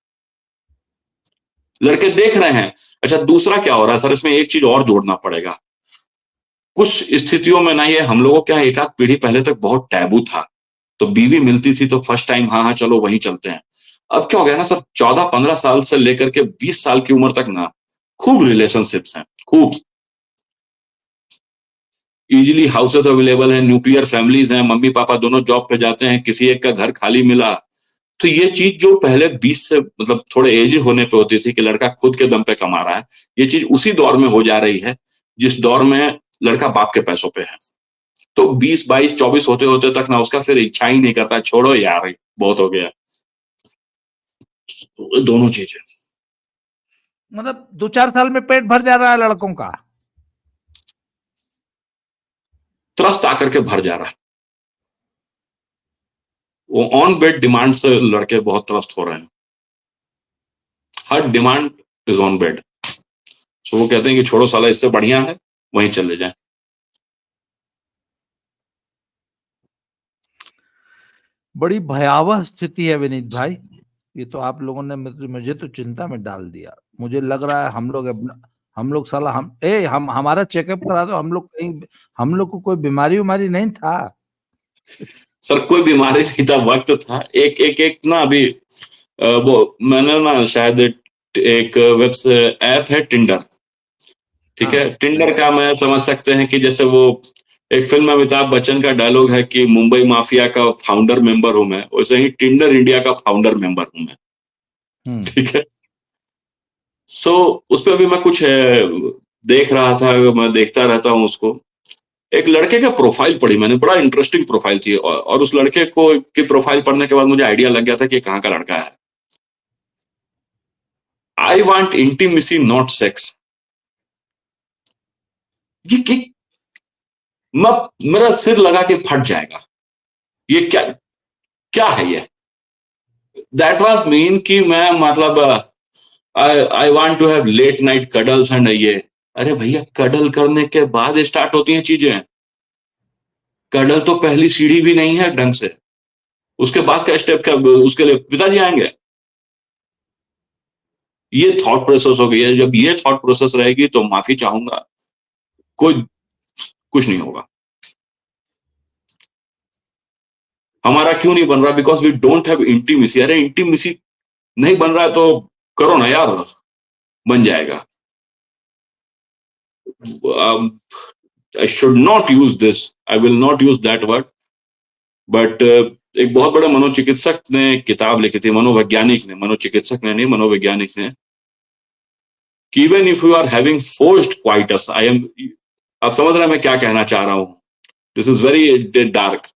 लड़के देख रहे हैं। अच्छा दूसरा क्या हो रहा है सर, इसमें एक चीज और जोड़ना पड़ेगा। कुछ स्थितियों में ना, ये हम लोगों क्या, एक आध पीढ़ी पहले तक बहुत टैबू था, तो बीवी मिलती थी तो फर्स्ट टाइम हाँ हाँ चलो वहीं चलते हैं। अब क्या हो गया ना सर, 14-15 साल से लेकर के 20 साल की उम्र तक ना खूब रिलेशनशिप्स हैं, खूब इजीली हाउसेस अवेलेबल हैं, न्यूक्लियर फैमिलीज हैं, मम्मी पापा दोनों जॉब पे जाते हैं, किसी एक का घर खाली मिला। तो ये चीज जो पहले 20 से मतलब थोड़े एज होने पे होती थी कि लड़का खुद के दम पे कमा रहा है, ये चीज उसी दौर में हो जा रही है जिस दौर में लड़का बाप के पैसों पे है। तो 20, 22, 24 होते होते तक ना उसका फिर इच्छा ही नहीं करता, छोड़ो यार बहुत हो गया। तो दोनों चीजें मतलब 2-4 साल में पेट भर जा रहा है लड़कों का। त्रस्त आकर के भर जा रहा है। वो ऑन बेड डिमांड से लड़के बहुत त्रस्त हो रहे हैं, हर डिमांड इज ऑन बेड। सो वो कहते हैं कि छोड़ो साला, इससे बढ़िया है वहीं चले जाए। बड़ी भयावह स्थिति है विनीत भाई, ये तो आप लोगों ने मुझे तो चिंता में डाल दिया। मुझे लग रहा है हम लोग साला हम हमारा चेकअप करा दो, हम लोग को कोई बीमारी उमारी नहीं था। सर कोई बीमारी नहीं था, वक्त था। एक ना अभी वो मैंने ना शायद एक वेब ऐप है टिंडर, ठीक है। हाँ टिंडर का मैं समझ सकते हैं कि जैसे वो एक फिल्म में अमिताभ बच्चन का डायलॉग है कि मुंबई माफिया का फाउंडर मेंबर हूं मैं, वैसे ही टिंडर इंडिया का फाउंडर मेंबर हूं मैं, ठीक है। सो उस पर अभी मैं कुछ देख रहा था, मैं देखता रहता हूँ उसको। एक लड़के का प्रोफाइल पढ़ी मैंने, बड़ा इंटरेस्टिंग प्रोफाइल थी, और उस लड़के को की प्रोफाइल पढ़ने के बाद मुझे आइडिया लग गया था कि कहाँ का लड़का है। I want intimacy not sex. ये मेरा सिर लगा के फट जाएगा। ये क्या क्या है ये? दैट वाज मीन कि मैं मतलब I want to have late night cuddles and ये। अरे भैया, कडल करने के बाद स्टार्ट होती हैं चीजें। कडल तो पहली सीढ़ी भी नहीं है ढंग से, उसके बाद का स्टेप क्या? उसके लिए पिताजी आएंगे। ये थॉट प्रोसेस हो गई है। जब ये थॉट प्रोसेस रहेगी तो माफी चाहूंगा, कोई कुछ नहीं होगा। हमारा क्यों नहीं बन रहा? Because we don't have intimacy. अरे इंटीमेसी नहीं बन रहा है तो करो ना यार, बन जाएगा। I should not use this, I will not use that word, but एक बहुत बड़े मनोचिकित्सक ने किताब लिखी थी, मनोवैज्ञानिक ने, मनोचिकित्सक ने नहीं, मनोवैज्ञानिक ने, कि even if you are having forced coitus, I am, आप समझ रहे हैं मैं क्या कहना चाह रहा हूं? This is very dark.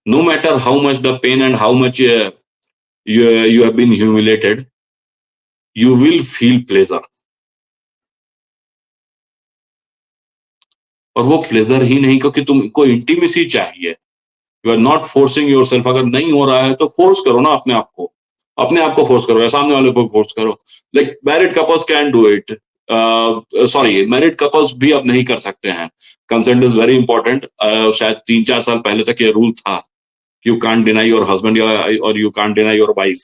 No matter how much the pain and how much you have been humiliated, you will feel pleasure. और वो प्लेजर ही नहीं, क्योंकि तुमको इंटीमेसी चाहिए। You are not forcing yourself. अगर नहीं हो रहा है तो फोर्स करो ना अपने आप को, अपने आप को फोर्स करो या सामने वाले को फोर्स करो। Like married couples can do it, sorry married couples भी अब नहीं कर सकते हैं। Consent is very important. शायद 3-4 साल पहले तक ये रूल था, you can't deny your husband और you can't deny your wife.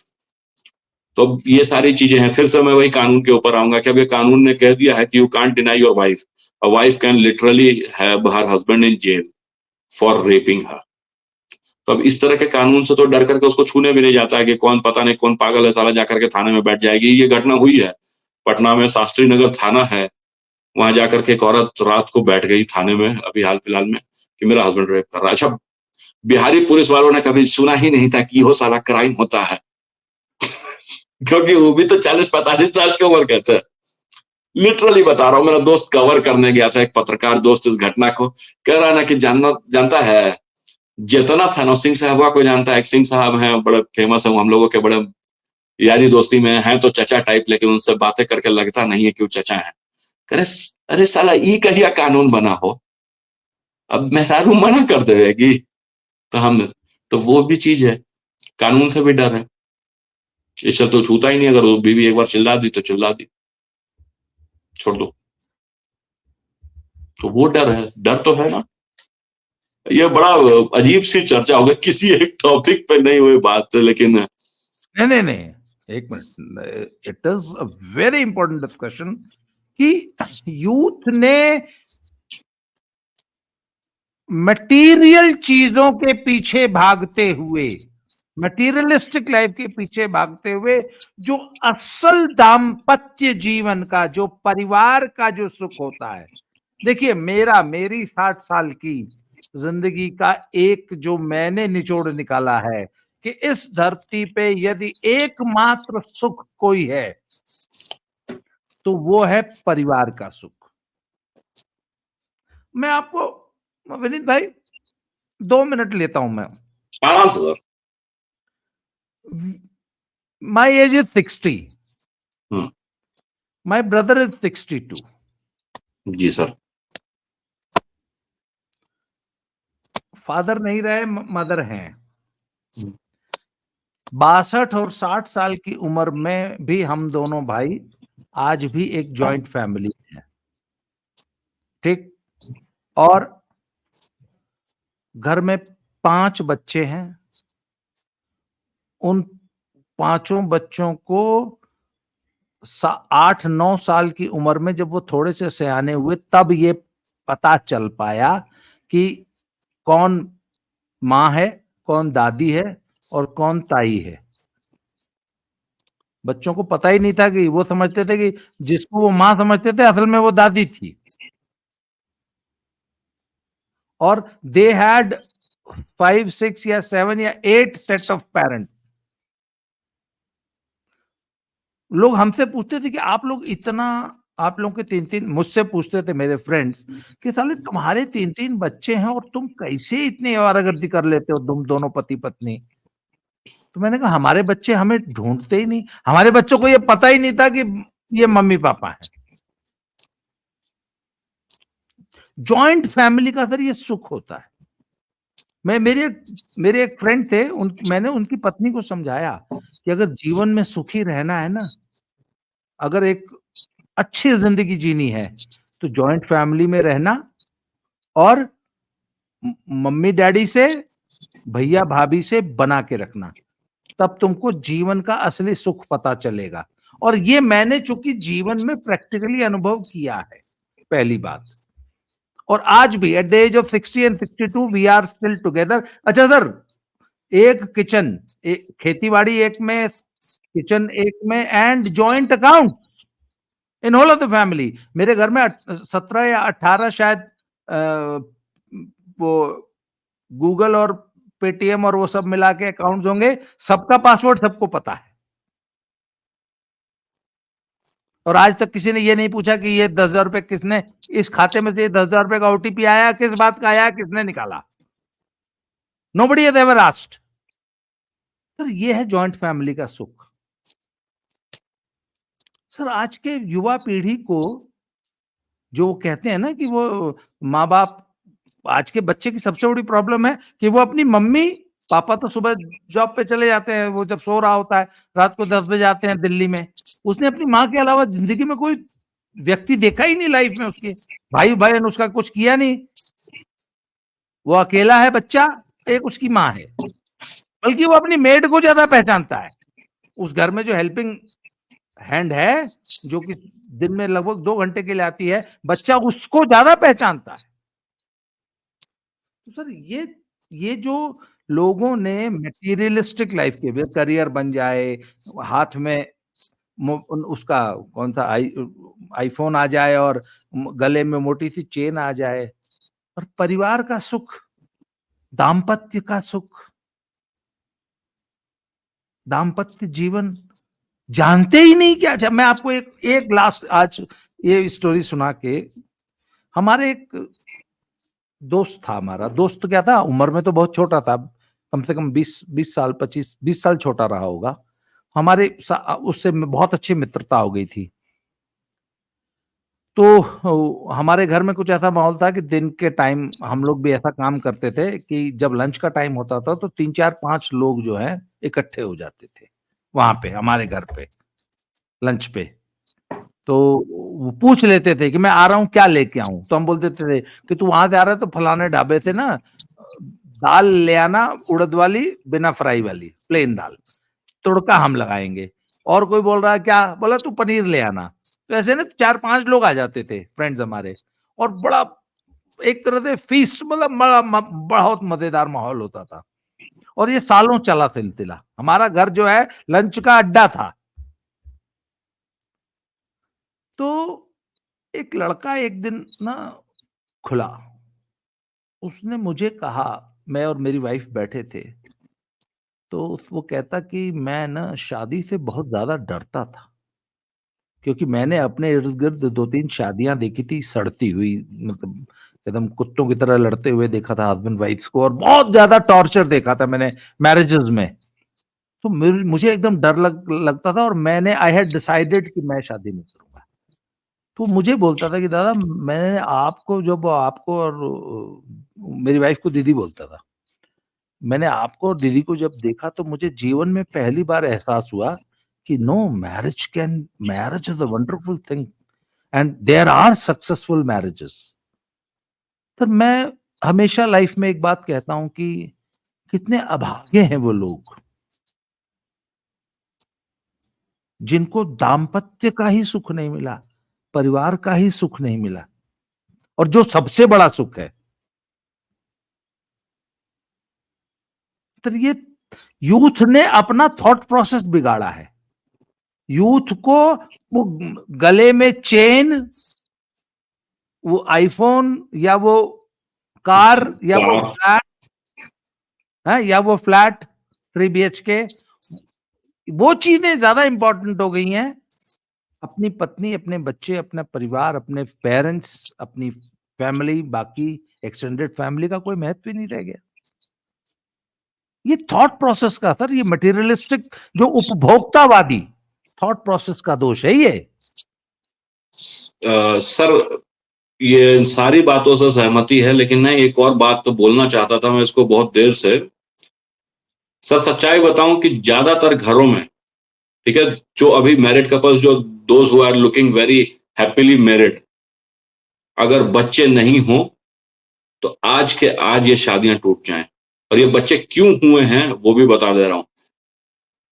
तो अब ये सारी चीजें हैं। फिर से मैं वही कानून के ऊपर आऊंगा कि अब ये कानून ने कह दिया है कि you can't deny your wife, a wife can literally have her husband in jail for raping her. तो अब इस तरह के कानून से तो डर करके उसको छूने भी नहीं जाता है कि कौन, पता नहीं कौन पागल है साला, जाकर के थाने में बैठ जाएगी। ये घटना हुई है पटना में, शास्त्री नगर थाना है, वहां जाकर के एक औरत रात को बैठ गई थाने में अभी हाल फिलहाल में कि मेरा हस्बैंड रेप कर रहा है। अच्छा, बिहारी पुलिस वालों ने कभी सुना ही नहीं था कि वो साला क्राइम होता है क्योंकि वो भी तो 40-45 साल की उम्र के थे। लिटरली बता रहा हूँ, मेरा दोस्त कवर करने गया था, एक पत्रकार दोस्त, इस घटना को कह रहा ना कि जानता है, जितना था ना, सिंह साहबा को जानता है। एक सिंह साहब हैं, बड़े फेमस है, हम लोगों के बड़े यारी दोस्ती में हैं, तो चचा टाइप, लेकिन उनसे बातें करके लगता नहीं है कि वो चचा है। करे अरे साला ई कहिया कानून बना हो, अब मेहरारू मना कर देगी तो हम, तो वो भी चीज है, कानून से भी डर है। इससे तो छूता ही नहीं, अगर वो बीवी एक बार चिल्ला दी तो चिल्ला दी, छोड़ दो। तो वो डर है, डर तो है ना। ये बड़ा अजीब सी चर्चा हो गई, किसी एक टॉपिक पे नहीं हुई बात, लेकिन नहीं, एक minute, it is a very important discussion कि यूथ ने मटेरियल चीजों के पीछे भागते हुए मटेरियलिस्टिक लाइफ के पीछे भागते हुए जो असल दाम्पत्य जीवन का, जो परिवार का जो सुख होता है। देखिए, मेरी 60 साल की जिंदगी का एक जो मैंने निचोड़ निकाला है कि इस धरती पे यदि एकमात्र सुख कोई है तो वो है परिवार का सुख। मैं आपको विनीत भाई 2 मिनट लेता हूं मैं। आराम से sir. My age is 60, hmm, my brother is 62। जी सर। फादर नहीं रहे, मदर हैं। हम्म, 62 और 60 साल की उम्र में भी हम दोनों भाई आज भी एक जॉइंट फैमिली है, ठीक। और घर में 5 बच्चे हैं। उन 5 बच्चों को 8-9 साल की उम्र में जब वो थोड़े से सयाने हुए तब ये पता चल पाया कि कौन माँ है, कौन दादी है और कौन ताई है। बच्चों को पता ही नहीं था कि वो समझते थे कि जिसको वो माँ समझते थे असल में वो दादी थी। और दे हैड 5, 6 या 7 या 8 सेट ऑफ पेरेंट। लोग हमसे पूछते थे कि आप लोग इतना, आप लोगों के 3-3, मुझसे पूछते थे मेरे फ्रेंड्स कि साले तुम्हारे 3-3 बच्चे हैं और तुम कैसे इतनी आवारागर्दी कर लेते हो तुम दोनों पति पत्नी। तो मैंने कहा हमारे बच्चे हमें ढूंढते ही नहीं, हमारे बच्चों को ये पता ही नहीं था कि ये मम्मी पापा है। जॉइंट फैमिली का सर ये सुख होता है। मेरे एक फ्रेंड थे, मैंने उनकी पत्नी को समझाया कि अगर जीवन में सुखी रहना है ना, अगर एक अच्छी जिंदगी जीनी है तो जॉइंट फैमिली में रहना और मम्मी डैडी से, भैया भाभी से बना के रखना, तब तुमको जीवन का असली सुख पता चलेगा। और ये मैंने चूंकि जीवन में प्रैक्टिकली अनुभव किया है, पहली बात। और आज भी at the age of 60 and 62 we are still together. अच्छा सर, एक किचन, खेतीबाड़ी एक में, किचन एक में, and joint account in whole of the family. मेरे घर में 17 या 18 शायद वो गूगल और पेटीएम और वो सब मिला के अकाउंट्स होंगे। सबका पासवर्ड सबको पता है। और आज तक किसी ने ये नहीं पूछा कि ये 10,000 रुपए किसने, इस खाते में से 10,000 रुपए का ओटीपी आया, किस बात का आया, किसने निकाला। Nobody has ever asked. Sir ये है जॉइंट फैमिली का सुख। सर आज के युवा पीढ़ी को जो कहते हैं ना कि वो माँ बाप, आज के बच्चे की सबसे बड़ी प्रॉब्लम है कि वो अपनी मम्मी पापा तो सुबह जॉब पे चले जाते हैं, वो जब सो रहा होता है रात को 10 बजे आते हैं दिल्ली में, उसने अपनी माँ के अलावा जिंदगी में कोई व्यक्ति देखा ही नहीं लाइफ में। उसके भाई बहन उसका कुछ किया नहीं, वो अकेला है बच्चा, एक उसकी माँ है। बल्कि वो अपनी मेड को ज्यादा पहचानता है। उस घर में जो हेल्पिंग हैंड है जो कि दिन में लगभग 2 घंटे के लिए आती है, बच्चा उसको ज्यादा पहचानता है। तो सर ये जो लोगों ने मटेरियलिस्टिक लाइफ के लिए, करियर बन जाए, हाथ में उसका कौन सा आईफोन आ जाए और गले में मोटी सी चेन आ जाए, और परिवार का सुख, दाम्पत्य का सुख, दाम्पत्य जीवन जानते ही नहीं क्या। जब मैं आपको एक लास्ट आज ये स्टोरी सुना के, हमारे एक दोस्त था, हमारा दोस्त क्या था, उम्र में तो बहुत छोटा था, कम से कम 20 साल 20 साल छोटा रहा होगा। हमारे उससे बहुत अच्छी मित्रता हो गई थी। तो हमारे घर में कुछ ऐसा माहौल था कि दिन के टाइम हम लोग भी ऐसा काम करते थे कि जब लंच का टाइम होता था तो 3-4-5 लोग जो है इकट्ठे हो जाते थे वहां पे, हमारे घर पे लंच पे। तो वो पूछ लेते थे कि मैं आ रहा हूँ क्या लेके आऊं, तो हम बोल देते थे कि तू वहां से आ रहा है तो फलाने ढाबे से ना दाल ले आना, उड़द वाली बिना फ्राई वाली प्लेन दाल, तुड़का हम लगाएंगे। और कोई बोल रहा है क्या, बोला तू पनीर ले आना। तो ऐसे ना 4-5 लोग आ जाते थे फ्रेंड्स हमारे, और बड़ा एक तरह से फीस्ट, मतलब बड़ा बहुत मजेदार माहौल होता था। और ये सालों चला सिलसिला। हमारा घर जो है लंच का अड्डा था। तो एक लड़का एक दिन ना खुला, उसने मुझे कहा, मैं और मेरी वाइफ बैठे थे, तो वो कहता कि मैं ना शादी से बहुत ज्यादा डरता था, क्योंकि मैंने अपने इर्द गिर्द 2-3 शादियां देखी थी सड़ती हुई, मतलब एकदम कुत्तों की तरह लड़ते हुए देखा था हस्बैंड वाइफ को, और बहुत ज्यादा टॉर्चर देखा था मैंने मैरिजेस में। तो मुझे एकदम डर लगता था, और मैंने आई हैड डिसाइडेड कि मैं शादी नहीं करूंगा। तो मुझे बोलता था कि दादा, मैंने आपको, जब आपको और मेरी वाइफ को दीदी बोलता था, मैंने आपको और दीदी को जब देखा तो मुझे जीवन में पहली बार एहसास हुआ कि no, marriage is a wonderful thing and there are successful marriages. पर मैं हमेशा लाइफ में एक बात कहता हूं कि कितने अभागे हैं वो लोग जिनको दाम्पत्य का ही सुख नहीं मिला, परिवार का ही सुख नहीं मिला, और जो सबसे बड़ा सुख है। तो ये यूथ ने अपना थॉट प्रोसेस बिगाड़ा है। यूथ को वो गले में चेन, वो आईफोन, या वो कार, या वो कार। फ्लैट है, या वो फ्लैट 3 BHK, वो चीजें ज्यादा इंपॉर्टेंट हो गई हैं। अपनी पत्नी, अपने बच्चे, अपना परिवार, अपने पेरेंट्स, अपनी फैमिली, बाकी एक्सटेंडेड फैमिली का कोई महत्व ही नहीं रह गया। ये थॉट प्रोसेस का सर, ये मटेरियलिस्टिक, जो उपभोक्तावादी थॉट प्रोसेस का दोष है ये। सर, ये इन सारी बातों से सहमति है, लेकिन मैं एक और बात तो बोलना चाहता था मैं इसको बहुत देर से। सर, सच्चाई बताऊं कि ज्यादातर घरों में, ठीक है, जो अभी मैरिड कपल्स, जो those who are looking very happily married, अगर बच्चे नहीं हो तो आज के आज ये शादियां टूट जाएं। और ये बच्चे क्यों हुए हैं वो भी बता दे रहा हूं।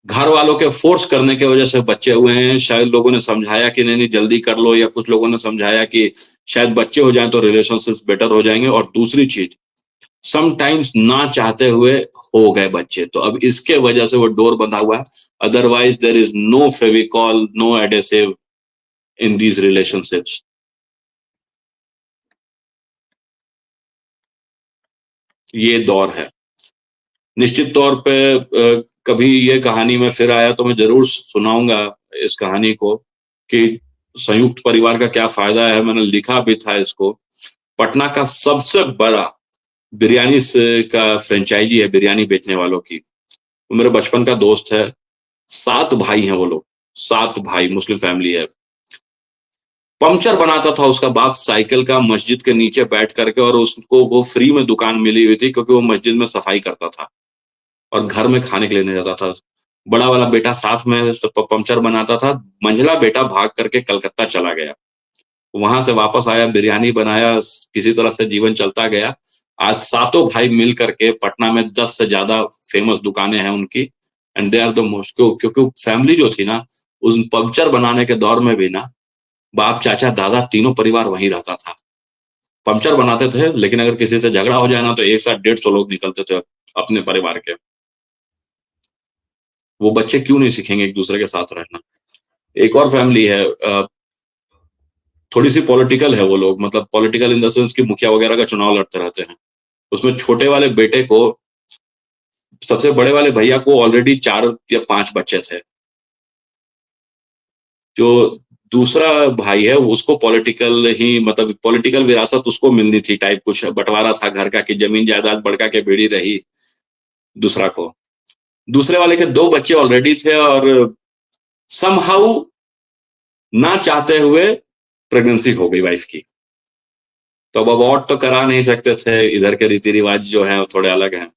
घर वालों के फोर्स करने की वजह से बच्चे हुए हैं। शायद लोगों ने समझाया कि नहीं नहीं जल्दी कर लो, या कुछ लोगों ने समझाया कि शायद बच्चे हो जाएं तो रिलेशनशिप्स बेटर हो जाएंगे। और दूसरी चीज, समटाइम्स ना चाहते हुए हो गए बच्चे, तो अब इसके वजह से वो डोर बंधा हुआ है। Otherwise there is no Fevicol, no adhesive in these relationships. ये दौर है। निश्चित तौर पे कभी ये कहानी में फिर आया तो मैं जरूर सुनाऊंगा इस कहानी को कि संयुक्त परिवार का क्या फायदा है। मैंने लिखा भी था इसको। पटना का सबसे बड़ा बिरयानी का फ्रेंचाइजी है, बिरयानी बेचने वालों की। वो मेरे बचपन का दोस्त है। 7 भाई हैं वो लोग, 7 भाई, मुस्लिम फैमिली है। पंक्चर बनाता था उसका बाप साइकिल का मस्जिद के नीचे बैठ करके, और उसको वो फ्री में दुकान मिली हुई थी क्योंकि वो मस्जिद में सफाई करता था और घर में खाने के लिए नहीं जाता था। बड़ा वाला बेटा साथ में पंक्चर बनाता था। मंझला बेटा भाग करके कलकत्ता चला गया, वहां से वापस आया, बिरयानी बनाया, किसी तरह से जीवन चलता गया। आज 7 भाई मिल करके पटना में 10 से ज्यादा फेमस दुकानें हैं उनकी। And they are the most, क्योंकि फैमिली जो थी ना, उस पंक्चर बनाने के दौर में भी ना, बाप चाचा दादा तीनों परिवार वहीं रहता था। पंक्चर बनाते थे, लेकिन अगर किसी से झगड़ा हो जाए ना तो एक साथ 150 लोग निकलते थे अपने परिवार के। वो बच्चे क्यों नहीं सीखेंगे एक दूसरे के साथ रहना। एक और फैमिली है, थोड़ी सी पॉलिटिकल है वो लोग, मतलब पॉलिटिकल इन द सेंस कि मुखिया वगैरह का चुनाव लड़ते रहते हैं। उसमें छोटे वाले बेटे को, सबसे बड़े वाले भैया को ऑलरेडी 4 या 5 बच्चे थे। जो दूसरा भाई है उसको पॉलिटिकल ही, मतलब पॉलिटिकल विरासत उसको मिलनी थी टाइप, कुछ बंटवारा था घर का कि जमीन जायदाद बड़का के बेड़ी रही दूसरा को। दूसरे वाले के 2 बच्चे ऑलरेडी थे, और समहाउ ना चाहते हुए प्रेगनेंसी हो गई वाइफ की। तो अब अबॉर्ट तो करा नहीं सकते थे, इधर के रीति रिवाज जो है वो थोड़े अलग हैं।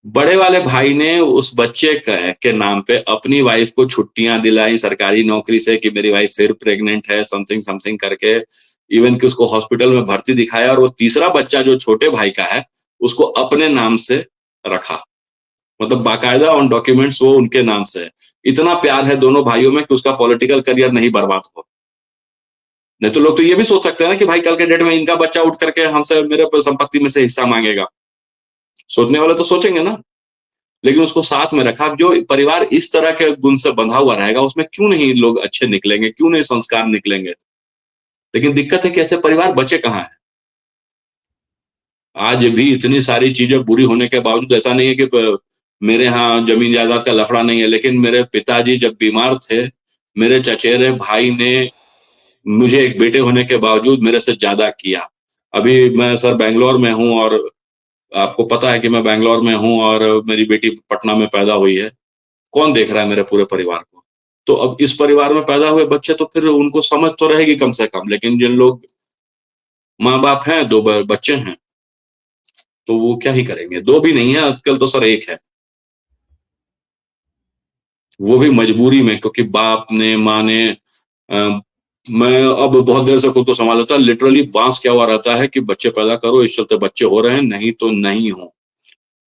बड़े वाले भाई ने उस बच्चे के नाम पे अपनी वाइफ को छुट्टियां दिलाई सरकारी नौकरी से कि मेरी वाइफ फिर प्रेग्नेंट है, समथिंग समथिंग करके। इवन कि उसको हॉस्पिटल में भर्ती दिखाया, और वो तीसरा बच्चा जो छोटे भाई का है उसको अपने नाम से रखा। मतलब बाकायदा ऑन डॉक्यूमेंट्स वो उनके नाम से है। इतना प्यार है दोनों भाइयों में कि उसका पॉलिटिकल करियर नहीं बर्बाद हो। नहीं तो लोग तो ये भी सोच सकते हैं ना कि भाई कल के डेट में इनका बच्चा उठ करके हमसे, मेरे संपत्ति में से हिस्सा मांगेगा। सोचने वाले तो सोचेंगे ना। लेकिन उसको साथ में रखा। जो परिवार इस तरह के गुण से बंधा हुआ रहेगा, उसमें क्यों नहीं लोग अच्छे निकलेंगे, क्यों नहीं संस्कार निकलेंगे? लेकिन दिक्कत है कि ऐसे परिवार बचे कहाँ हैं? आज भी इतनी सारी चीजें बुरी होने के बावजूद ऐसा नहीं है कि मेरे यहाँ जमीन जायदाद का लफड़ा नहीं है, लेकिन मेरे पिताजी जब बीमार थे, मेरे चचेरे भाई ने मुझे एक बेटे होने के बावजूद मेरे से ज्यादा किया। अभी मैं सर बैंगलोर में हूँ, और आपको पता है कि मैं बैंगलोर में हूँ और मेरी बेटी पटना में पैदा हुई है। कौन देख रहा है मेरे पूरे परिवार को? तो अब इस परिवार में पैदा हुए बच्चे, तो फिर उनको समझ तो रहेगी कम से कम, लेकिन जिन लोग माँ बाप हैं, दो बच्चे हैं, तो वो क्या ही करेंगे? दो भी नहीं है आजकल, तो सर एक है, वो भी मजबूरी में, क्योंकि बाप ने, माँ ने मैं अब बहुत देर से खुद को संभाल लेता, लिटरली बांस क्या हुआ रहता है कि बच्चे पैदा करो, इस चलते बच्चे हो रहे हैं, नहीं तो नहीं हो।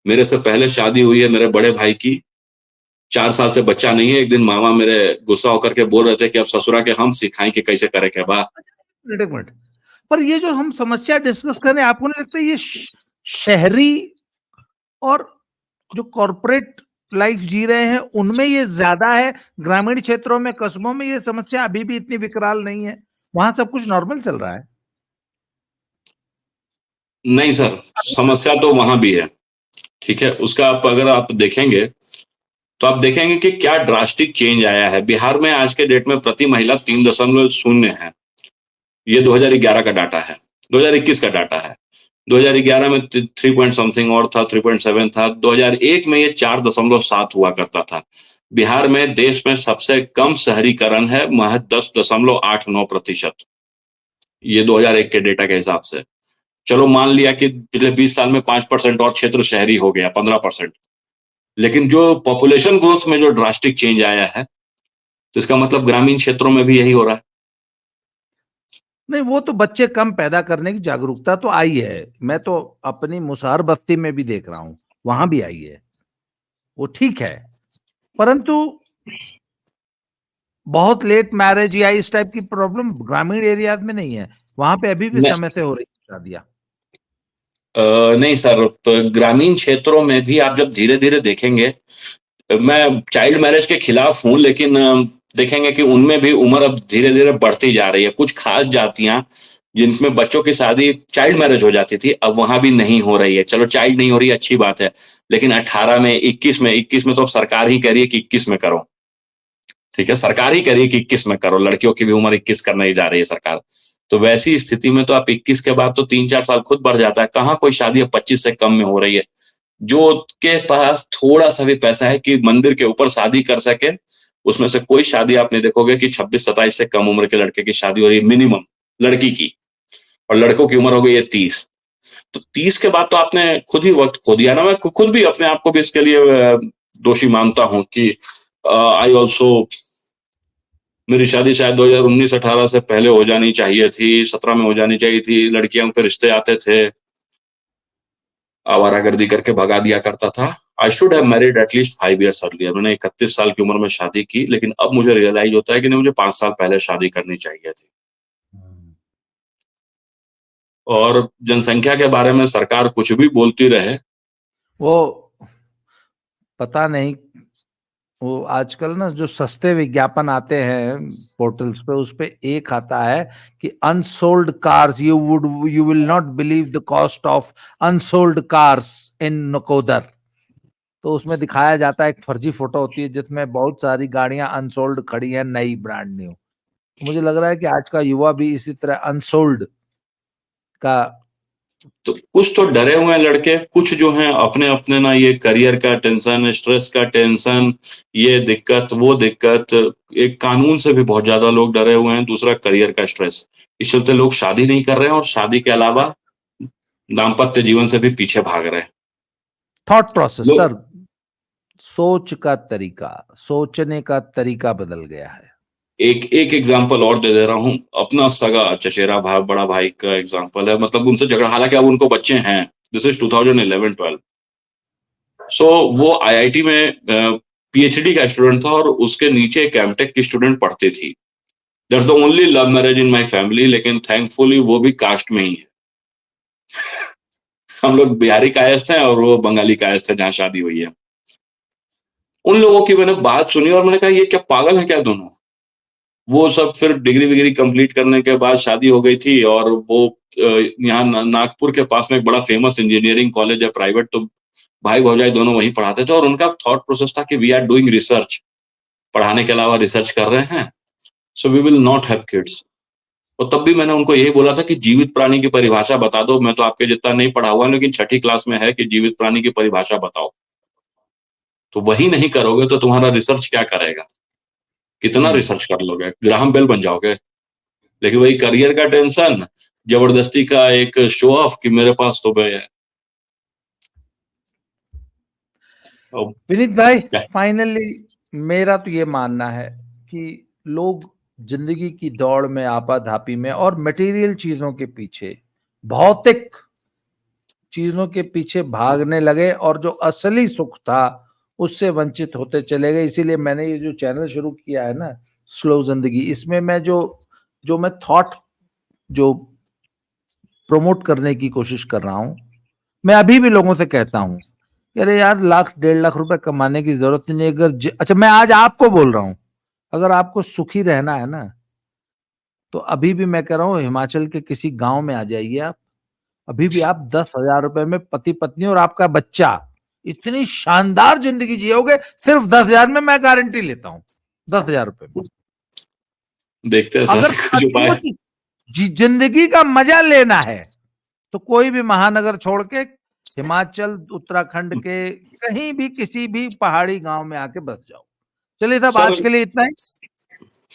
मेरे से पहले शादी हुई है मेरे बड़े भाई की, 4 साल से बच्चा नहीं है। एक दिन मामा मेरे गुस्सा होकर के बोल रहे थे कि अब ससुरा के हम सिखाएं कि कैसे करे के बा। एक मिनट, पर ये जो हम समस्या डिस्कस कर रहे हैं, आपको नहीं लगता ये शहरी और जो कॉर्पोरेट लाइफ जी रहे हैं उनमें ये ज्यादा है? ग्रामीण क्षेत्रों में, कस्बों में ये समस्या अभी भी इतनी विकराल नहीं है, वहां सब कुछ नॉर्मल चल रहा है। नहीं सर, समस्या तो वहां भी है। ठीक है, उसका अगर आप देखेंगे, तो आप देखेंगे कि क्या ड्रास्टिक चेंज आया है। बिहार में आज के डेट में प्रति महिला 3.0 है। ये 2011 का डाटा है, 2021 का डाटा है। 2011 में 3 पॉइंट समथिंग और था, 3.7 था। 2001 में ये 4.7 हुआ करता था। बिहार में देश में सबसे कम शहरीकरण है, महज 10.89%। ये 2001 के डेटा के हिसाब से। चलो मान लिया कि पिछले 20 साल में 5% और क्षेत्र शहरी हो गया, 15%। लेकिन जो पॉपुलेशन ग्रोथ में जो ड्रास्टिक चेंज आया है, तो इसका मतलब ग्रामीण क्षेत्रों में भी यही हो रहा है। नहीं, वो तो बच्चे कम पैदा करने की जागरूकता तो आई है, मैं तो अपनी मुसहर बस्ती में भी देख रहा हूं, वहां भी आई है, वो ठीक है। परंतु बहुत लेट मैरिज या इस टाइप की प्रॉब्लम ग्रामीण एरियाज में नहीं है, वहां पे अभी भी समय से हो रही है शादियां। नहीं सर, तो ग्रामीण क्षेत्रों में भी आप जब धीरे धीरे देखेंगे, मैं चाइल्ड मैरिज के खिलाफ हूं, लेकिन देखेंगे कि उनमें भी उम्र अब धीरे धीरे बढ़ती जा रही है। कुछ खास जातियां जिनमें बच्चों की शादी चाइल्ड मैरिज हो जाती थी, अब वहां भी नहीं हो रही है। चलो चाइल्ड नहीं हो रही, अच्छी बात है, लेकिन 18 में, 21 में तो अब सरकार ही कह रही है कि 21 में करो। ठीक है, सरकार ही कह रही है कि 21 में करो, लड़कियों की भी उम्र 21 करने ही जा रही है सरकार। तो वैसी स्थिति में तो आप 21 के बाद तो 3-4 साल खुद बढ़ जाता है। कहाँ कोई शादी अब 25 से कम में हो रही है? जो के पास थोड़ा सा भी पैसा है कि मंदिर के ऊपर शादी कर सके, उसमें से कोई शादी आप नहीं देखोगे कि 26-27 से कम उम्र के लड़के की शादी हो रही है, मिनिमम लड़की की। और लड़कों की उम्र हो गई है 30। तो 30 के बाद तो आपने खुद ही वक्त खो दिया ना। मैं खुद भी अपने आप को भी इसके लिए दोषी मानता हूं कि आई ऑल्सो, मेरी शादी शायद 2019-18 से पहले हो जानी चाहिए थी, 17 में हो जानी चाहिए थी। लड़कियों के रिश्ते आते थे, आवारागर्दी करके भगा दिया करता था। I should have married at least 5 years earlier. मैंने 31 साल की उम्र में शादी की, लेकिन अब मुझे रियलाइज होता है कि नहीं, मुझे 5 साल पहले शादी करनी चाहिए थी। और जनसंख्या के बारे में सरकार कुछ भी बोलती रहे, वो पता नहीं, वो आजकल ना जो सस्ते विज्ञापन आते हैं पोर्टल्स पे, उस पे एक आता है कि unsold cars, you will not believe the cost of unsold cars in Nakodar. तो उसमें दिखाया जाता है, एक फर्जी फोटो होती है जिसमें बहुत सारी गाड़ियां अनसोल्ड खड़ी हैं, नई ब्रांड न्यू। मुझे लग रहा है कि आज का युवा भी इसी तरह अनसोल्ड का। तो कुछ तो डरे हुए हैं लड़के, कुछ जो हैं अपने अपने ना, ये करियर का टेंशन, स्ट्रेस का टेंशन, ये दिक्कत वो दिक्कत। एक कानून से भी बहुत ज्यादा लोग डरे हुए हैं, दूसरा करियर का स्ट्रेस। इस चलते लोग शादी नहीं कर रहे हैं, और शादी के अलावा दाम्पत्य जीवन से भी पीछे भाग रहे हैं थॉट प्रोसेस लोग। सर, सोच का तरीका, सोचने का तरीका बदल गया है। एक एक एग्जांपल और दे रहा हूँ, अपना सगा चचेरा भाई, बड़ा भाई का एग्जांपल है। मतलब उनसे झगड़ा, हालांकि अब उनको बच्चे हैं, दिस इज 2011-12। सो वो आईआईटी में पीएचडी का स्टूडेंट था, और उसके नीचे एक एमटेक की स्टूडेंट पढ़ती थी। That's the only love marriage in my family, लेकिन थैंकफुली वो भी कास्ट में ही है। हम लोग बिहारी कायस्थ हैं और वो बंगाली कायस्थ है जहाँ शादी हुई है। उन लोगों की मैंने बात सुनी और मैंने कहा ये क्या पागल है क्या दोनों? वो सब फिर डिग्री विग्री कंप्लीट करने के बाद शादी हो गई थी और वो यहाँ नागपुर के पास में एक बड़ा फेमस इंजीनियरिंग कॉलेज है प्राइवेट, तो भाई भौजाई दोनों वहीं पढ़ाते थे और उनका थॉट प्रोसेस था कि वी आर डूइंग रिसर्च, पढ़ाने के अलावा रिसर्च कर रहे हैं, so we will not have kids. और तब भी मैंने उनको यही बोला था कि जीवित प्राणी की परिभाषा बता दो, मैं तो आपके जितना नहीं पढ़ा हुआ लेकिन छठी क्लास में है कि जीवित प्राणी की परिभाषा बताओ। तो वही नहीं करोगे तो तुम्हारा रिसर्च क्या करेगा? कितना रिसर्च कर लोगे? ग्राहम बेल बन जाओगे। लेकिन वही करियर का टेंशन, जबरदस्ती का एक शो ऑफ कि मेरे पास तो भाई है। विनीत भाई, फाइनली मेरा तो ये मानना है कि लोग जिंदगी की दौड़ में, आपाधापी में और मटेरियल चीजों के पीछे, भौतिक चीजों के पीछे भागने लगे और जो असली सुख था उससे वंचित होते चले गए। इसीलिए मैंने ये जो चैनल शुरू किया है ना, स्लो जिंदगी, इसमें मैं जो जो मैं थॉट जो प्रमोट करने की कोशिश कर रहा हूं, मैं अभी भी लोगों से कहता हूं कि अरे यार, 1,00,000 1,50,000 रुपए कमाने की जरूरत नहीं। अगर अच्छा, मैं आज आपको बोल रहा हूं, अगर आपको सुखी रहना है ना, तो अभी भी मैं कह रहा हूं हिमाचल के किसी गांव में आ जाइए आप। अभी भी आप 10,000 रुपए में पति पत्नी और आपका बच्चा इतनी शानदार जिंदगी जियोगे, सिर्फ 10,000 में, मैं गारंटी लेता हूं, 10,000 रुपए में। देखते हैं अगर सर कुछ उपाय। जिंदगी का मजा लेना है तो कोई भी महानगर छोड़ के हिमाचल, उत्तराखंड के कहीं भी किसी भी पहाड़ी गांव में आके बस जाओ। चलिए साहब, सर आज के लिए इतना ही।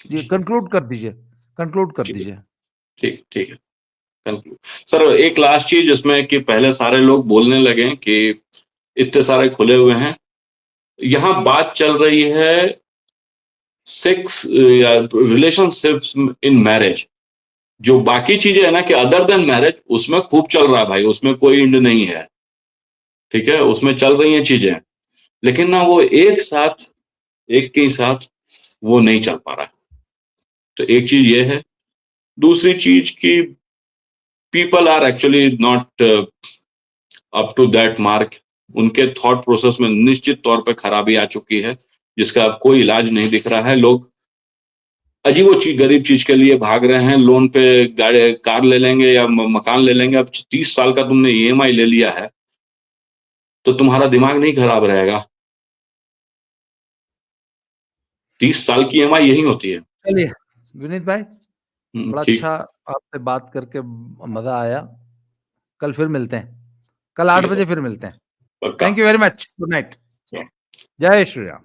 जी, कंक्लूड कर दीजिए, कंक्लूड कर दीजिए। ठीक ठीक है, कंक्लूड। सर एक लास्ट चीज इसमें कि पहले सारे लोग बोलने लगे कि इतने सारे खुले हुए हैं, यहाँ बात चल रही है सेक्स या रिलेशनशिप्स इन मैरिज। जो बाकी चीजें है ना कि अदर देन मैरिज, उसमें खूब चल रहा है भाई, उसमें कोई इंड नहीं है, ठीक है, उसमें चल रही हैं चीजें, लेकिन ना वो एक साथ, एक के साथ वो नहीं चल पा रहा है। तो एक चीज ये है। दूसरी चीज कि people are actually not up to that mark. उनके थॉट प्रोसेस में निश्चित तौर पे खराबी आ चुकी है, जिसका अब कोई इलाज नहीं दिख रहा है। लोग अजीबो चीज, गरीब चीज के लिए भाग रहे हैं, लोन पे गाड़ी कार ले लेंगे या मकान ले लेंगे। अब 30 साल का तुमने ईएमआई ले लिया है तो तुम्हारा दिमाग नहीं खराब रहेगा? 30 साल की ईएमआई यही होती है। चलिए विनीत भाई, बड़ा ठीक। अच्छा आपसे बात करके मजा आया। कल फिर मिलते हैं, कल ठीक 8 है बजे सर, फिर मिलते हैं। पक्का। Thank you very much, good night, जय श्री राम।